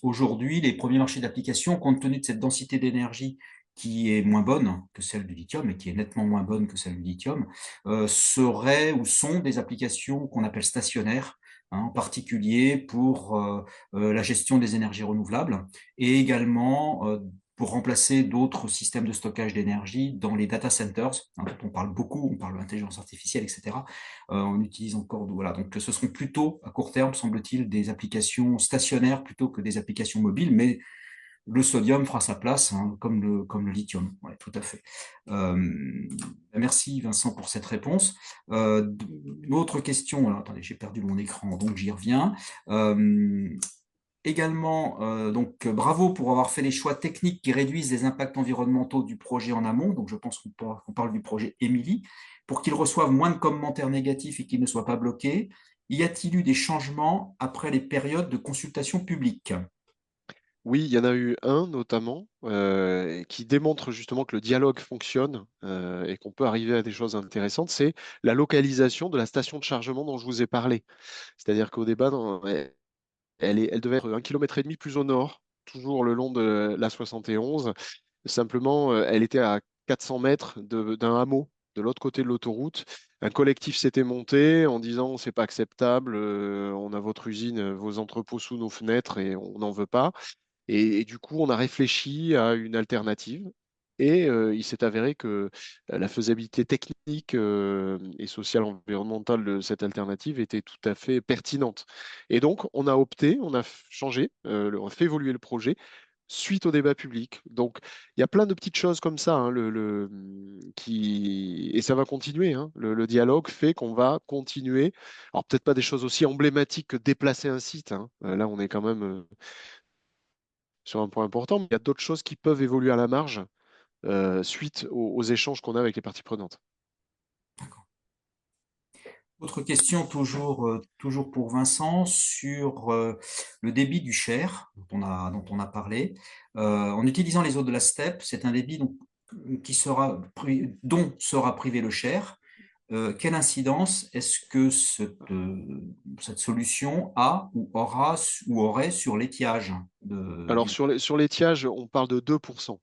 Aujourd'hui, les premiers marchés d'application, compte tenu de cette densité d'énergie qui est moins bonne que celle du lithium et qui est nettement moins bonne que celle du lithium, seraient ou sont des applications qu'on appelle stationnaires, en particulier pour la gestion des énergies renouvelables et également pour remplacer d'autres systèmes de stockage d'énergie dans les data centers, dont on parle beaucoup, on parle d'intelligence artificielle, etc. On utilise encore, voilà, donc ce seront plutôt à court terme, semble-t-il, des applications stationnaires plutôt que des applications mobiles, mais le sodium fera sa place, hein, comme le lithium. Ouais, tout à fait. Euh, Merci Vincent pour cette réponse. Une autre question, alors attendez, j'ai perdu mon écran, donc j'y reviens. Euh, Également, bravo pour avoir fait les choix techniques qui réduisent les impacts environnementaux du projet en amont. Donc, je pense qu'on parle du projet Émilie, pour qu'il reçoive moins de commentaires négatifs et qu'il ne soit pas bloqué. Y a-t-il eu des changements après les périodes de consultation publique? Oui, il y en a eu un notamment qui démontre justement que le dialogue fonctionne et qu'on peut arriver à des choses intéressantes. C'est la localisation de la station de chargement dont je vous ai parlé. C'est-à-dire qu'au débat, elle devait être 1,5 km plus au nord, toujours le long de la 71. Simplement, elle était à 400 mètres d'un hameau de l'autre côté de l'autoroute. Un collectif s'était monté en disant c'est pas acceptable, on a votre usine, vos entrepôts sous nos fenêtres et on n'en veut pas. Et du coup, on a réfléchi à une alternative. Et il s'est avéré que la faisabilité technique et sociale environnementale de cette alternative était tout à fait pertinente. Et donc, on a opté, on a changé, on a fait évoluer le projet suite au débat public. Donc, il y a plein de petites choses comme ça, hein, et ça va continuer, hein. Le dialogue fait qu'on va continuer. Alors, peut-être pas des choses aussi emblématiques que déplacer un site, hein. Là, on est quand même sur un point important, mais il y a d'autres choses qui peuvent évoluer à la marge suite aux échanges qu'on a avec les parties prenantes. Autre question, toujours pour Vincent, sur le débit du Cher, dont on a parlé. En utilisant les eaux de la steppe, c'est un débit dont sera privé le Cher. Quelle incidence est-ce que cette solution a ou aurait sur l'étiage Alors, sur l'étiage, on parle de 2%.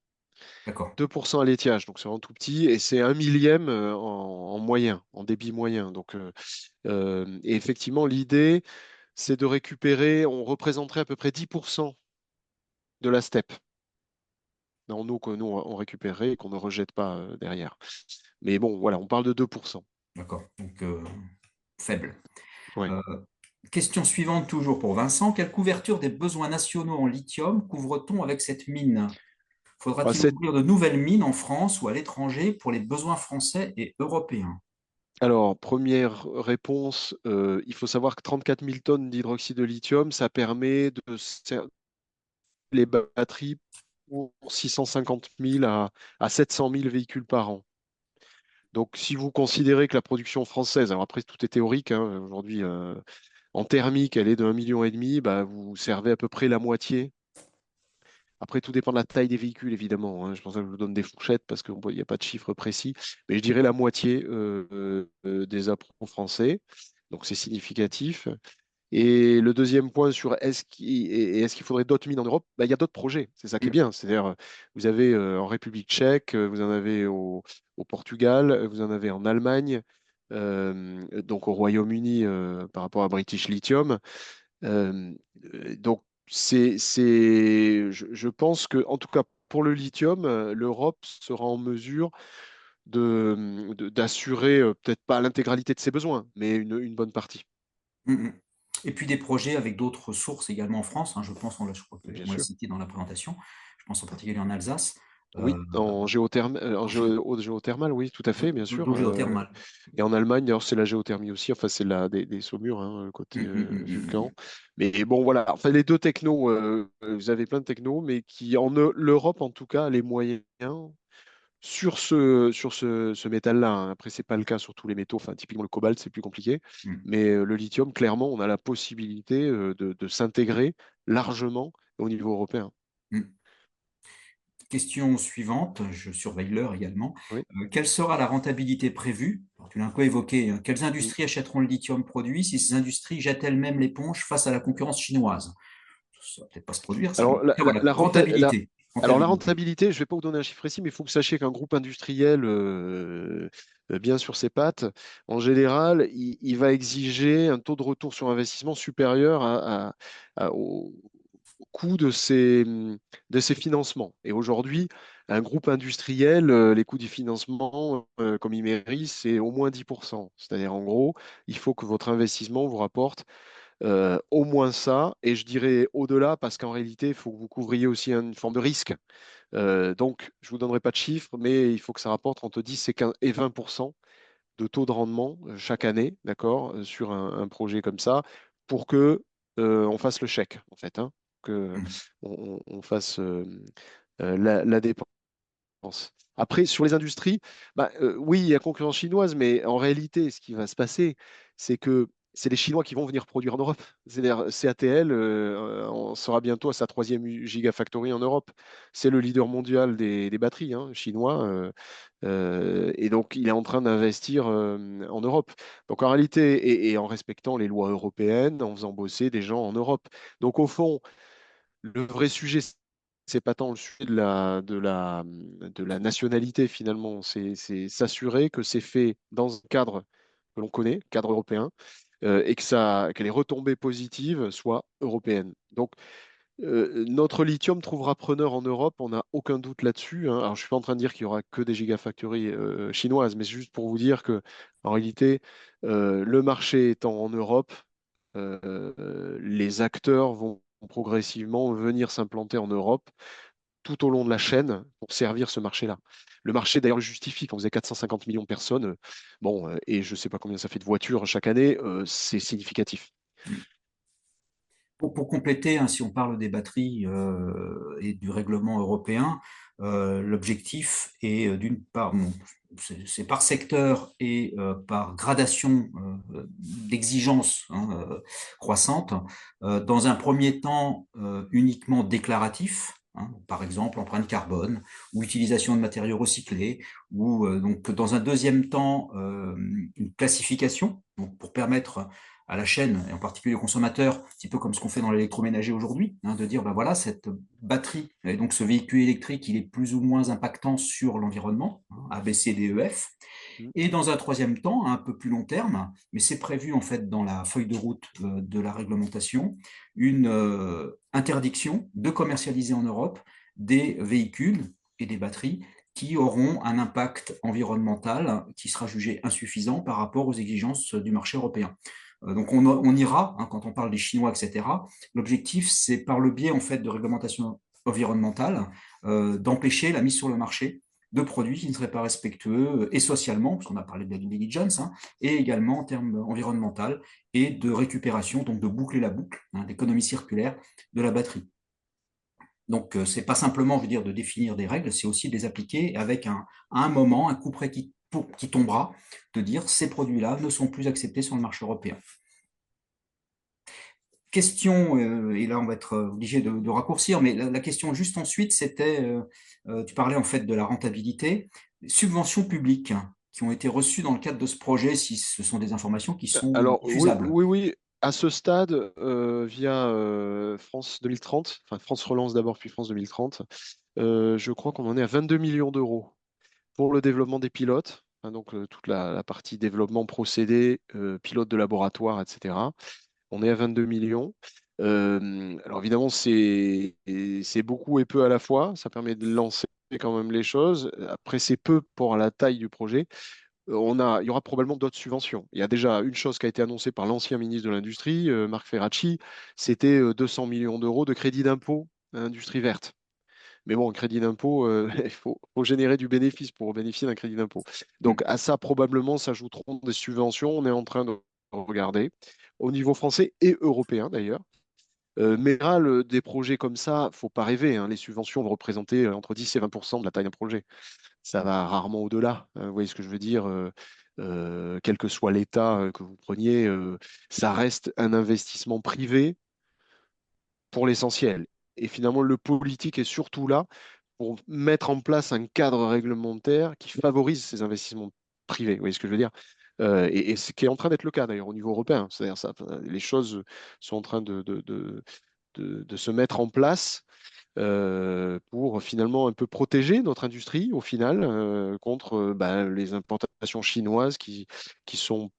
D'accord. 2% à l'étiage, donc c'est vraiment tout petit, et c'est un millième en moyen, en débit moyen. Donc, et effectivement, l'idée, c'est de récupérer, on représenterait à peu près 10% de la steppe en eau que nous, on récupérerait et qu'on ne rejette pas derrière. Mais bon, voilà, on parle de 2%. D'accord. Donc, faible. Ouais. Euh, Question suivante, toujours pour Vincent. Quelle couverture des besoins nationaux en lithium couvre-t-on avec cette mine? Bah, Faudra-t-il ouvrir de nouvelles mines en France ou à l'étranger pour les besoins français et européens? Alors, première réponse, il faut savoir que 34 000 tonnes d'hydroxyde de lithium, ça permet de les batteries pour 650 000 à 700 000 véhicules par an. Donc, si vous considérez que la production française, alors après tout est théorique, hein, aujourd'hui en thermique, elle est de 1,5 million, bah, vous servez à peu près la moitié. Après, tout dépend de la taille des véhicules, évidemment, hein. Je pense que je vous donne des fourchettes parce qu'il n'y a pas de chiffre précis. Mais je dirais la moitié des approches français. Donc, c'est significatif. Et le deuxième point sur est-ce qu'il faudrait d'autres mines en Europe, bah, il y a d'autres projets. C'est ça qui est Mm. bien. C'est-à-dire, vous avez en République tchèque, vous en avez au Portugal, vous en avez en Allemagne, donc au Royaume-Uni par rapport à British Lithium. Euh, donc, je pense que, en tout cas, pour le lithium, l'Europe sera en mesure d'assurer peut-être pas l'intégralité de ses besoins, mais une bonne partie, Mm, mm. Et puis des projets avec d'autres sources également en France, hein, je crois bien qu'on l'a sûr. cité dans la présentation. Je pense en particulier en Alsace, Oui, en en gé- géothermal, oui, tout à fait, bien sûr. l'eau géothermale. Et en Allemagne, d'ailleurs, c'est la géothermie aussi. Enfin, c'est des saumures, hein, côté Mm, mm, mm, mm, Vulcan. Mais bon, voilà. Enfin, les deux technos, vous avez plein de technos, mais qui, l'Europe, en tout cas, a les moyens sur ce métal-là, hein. Après, c'est pas le cas sur tous les métaux. Enfin, typiquement, le cobalt, c'est plus compliqué. mm, Mais le lithium, clairement, on a la possibilité de s'intégrer largement au niveau européen. mm, mm. Question suivante, je surveille l'heure également. Oui. Quelle sera la rentabilité prévue? Alors, tu l'as un peu évoqué, hein. Quelles Mm. industries achèteront le lithium produit si ces industries jettent elles-mêmes l'éponge face à la concurrence chinoise? Ça va peut-être pas se produire, ça. Mais en Alors, tout cas, voilà, rentabilité. la Rentabilité. rentabilité, je ne vais pas vous donner un chiffre précis, mais il faut que vous sachiez qu'un groupe industriel bien sur ses pattes, en général, il va exiger un taux de retour sur investissement supérieur au coût de ses financements. Et aujourd'hui, un groupe industriel, les coûts du financement, comme Imerys, c'est au moins 10%. C'est-à-dire, en gros, il faut que votre investissement vous rapporte Au moins ça, et je dirais au-delà, parce qu'en réalité, il faut que vous couvriez aussi une forme de risque. Donc, je ne vous donnerai pas de chiffres, mais il faut que ça rapporte entre 10 et 15 et 20% de taux de rendement chaque année, d'accord, sur un projet comme ça, pour que on fasse le chèque, en fait, hein, que on fasse la dépense. Après, sur les industries, oui, il y a concurrence chinoise, mais en réalité, ce qui va se passer, c'est que c'est les Chinois qui vont venir produire en Europe. C'est-à-dire, CATL on sera bientôt à sa troisième gigafactory en Europe. C'est le leader mondial des batteries, hein, chinois. Et donc, il est en train d'investir en Europe. Donc, en réalité, et en respectant les lois européennes, en faisant bosser des gens en Europe. Donc, au fond, le vrai sujet, c'est pas tant le sujet de la nationalité finalement, c'est s'assurer que c'est fait dans un cadre que l'on connaît, cadre européen, et que les retombées positives soient européennes. Donc, notre lithium trouvera preneur en Europe, on n'a aucun doute là-dessus, hein. Alors, je suis pas en train de dire qu'il y aura que des gigafactories chinoises, mais c'est juste pour vous dire que, en réalité, le marché étant en Europe, les acteurs vont progressivement venir s'implanter en Europe tout au long de la chaîne pour servir ce marché-là. Le marché, d'ailleurs, le justifie. Quand vous avez 450 millions de personnes, bon, et je ne sais pas combien ça fait de voitures chaque année, c'est significatif. Pour compléter, hein, si on parle des batteries et du règlement européen, l'objectif est d'une part, bon, c'est par secteur et par gradation d'exigence, hein, croissante. Dans un premier temps, uniquement déclaratif, hein, par exemple empreinte carbone ou utilisation de matériaux recyclés, ou donc dans un deuxième temps, une classification donc, pour permettre à la chaîne, et en particulier aux consommateurs, un petit peu comme ce qu'on fait dans l'électroménager aujourd'hui, hein, de dire, ben voilà, cette batterie, et donc ce véhicule électrique, il est plus ou moins impactant sur l'environnement, hein, A, B, C, D, E, F. Mm. Et dans un troisième temps, à un peu plus long terme, mais c'est prévu en fait dans la feuille de route de la réglementation, une interdiction de commercialiser en Europe des véhicules et des batteries qui auront un impact environnemental qui sera jugé insuffisant par rapport aux exigences du marché européen. Donc on ira, hein, quand on parle des Chinois, etc. L'objectif, c'est par le biais en fait de réglementation environnementale d'empêcher la mise sur le marché de produits qui ne seraient pas respectueux et socialement, parce qu'on a parlé de la due diligence, hein, et également en termes environnemental et de récupération, donc de boucler la boucle, hein, d'économie circulaire de la batterie. Donc, ce n'est pas simplement, je veux dire, de définir des règles, c'est aussi de les appliquer avec à un moment, un coup près qui tombera, de dire ces produits-là ne sont plus acceptés sur le marché européen. Question, et là on va être obligé de raccourcir, mais la question juste ensuite, c'était, tu parlais en fait de la rentabilité, subventions publiques qui ont été reçues dans le cadre de ce projet, si ce sont des informations qui sont Alors, oui, diffusables. oui, oui, à ce stade, via France 2030, enfin France Relance d'abord, puis France 2030, je crois qu'on en est à 22 millions d'euros pour le développement des pilotes, hein, donc toute la partie développement procédé, pilote de laboratoire, etc. On est à 22 millions. Alors évidemment, c'est beaucoup et peu à la fois. Ça permet de lancer quand même les choses. Après, c'est peu pour la taille du projet. Il y aura probablement d'autres subventions. Il y a déjà une chose qui a été annoncée par l'ancien ministre de l'Industrie, Marc Ferracci, c'était 200 millions d'euros de crédit d'impôt à l'industrie verte. Mais bon, un crédit d'impôt, il faut générer du bénéfice pour bénéficier d'un crédit d'impôt. Donc à ça, probablement, s'ajouteront des subventions. On est en train de regarder au niveau français et européen d'ailleurs. Mais là, des projets comme ça, faut pas rêver, hein. Les subventions vont représenter entre 10 et 20% de la taille d'un projet. Ça va rarement au-delà, hein. Vous voyez ce que je veux dire? Quel que soit l'État que vous preniez, ça reste un investissement privé pour l'essentiel. Et finalement, le politique est surtout là pour mettre en place un cadre réglementaire qui favorise ces investissements privés. Vous voyez ce que je veux dire? Et ce qui est en train d'être le cas d'ailleurs au niveau européen. C'est-à-dire ça, les choses sont en train de se mettre en place pour finalement un peu protéger notre industrie au final contre les importations chinoises qui sont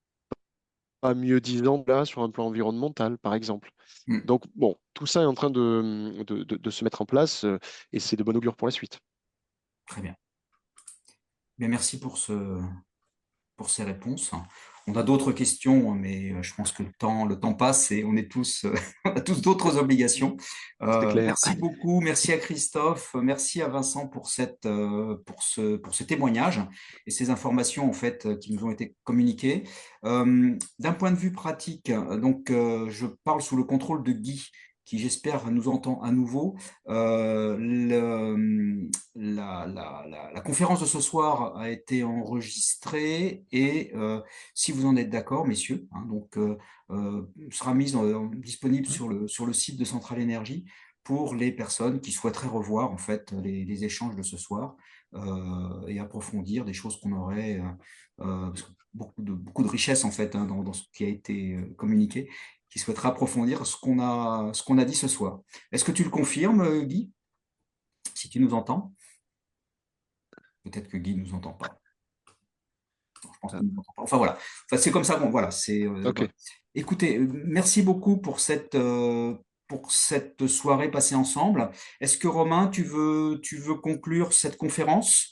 pas mieux disantes là sur un plan environnemental, par exemple. Mm, Donc bon, tout ça est en train de se mettre en place et c'est de bon augure pour la suite. très bien. Bien, merci pour pour ces réponses. On a d'autres questions, mais je pense que le temps passe et on est tous, on a tous d'autres obligations. C'est clair. Merci beaucoup, merci à Christophe, merci à Vincent pour pour ce témoignage et ces informations en fait qui nous ont été communiquées. D'un point de vue pratique, donc je parle sous le contrôle de Guy, qui j'espère nous entend à nouveau. La conférence de ce soir a été enregistrée et si vous en êtes d'accord, messieurs, hein, donc sera mise disponible sur le site de Centrale Énergie pour les personnes qui souhaiteraient revoir en fait les échanges de ce soir et approfondir des choses qu'on aurait parce que beaucoup de richesse en fait hein, dans ce qui a été communiqué, qui souhaiteraient approfondir ce qu'on a dit ce soir. Est-ce que tu le confirmes, Guy, si tu nous entends? Peut-être que Guy ne nous entend pas. Non, je pense qu'il ne nous entend pas. Enfin voilà, enfin, c'est comme ça. Bon, voilà, Ok. voilà. Écoutez, merci beaucoup pour cette soirée passée ensemble. Est-ce que Romain, tu veux conclure cette conférence?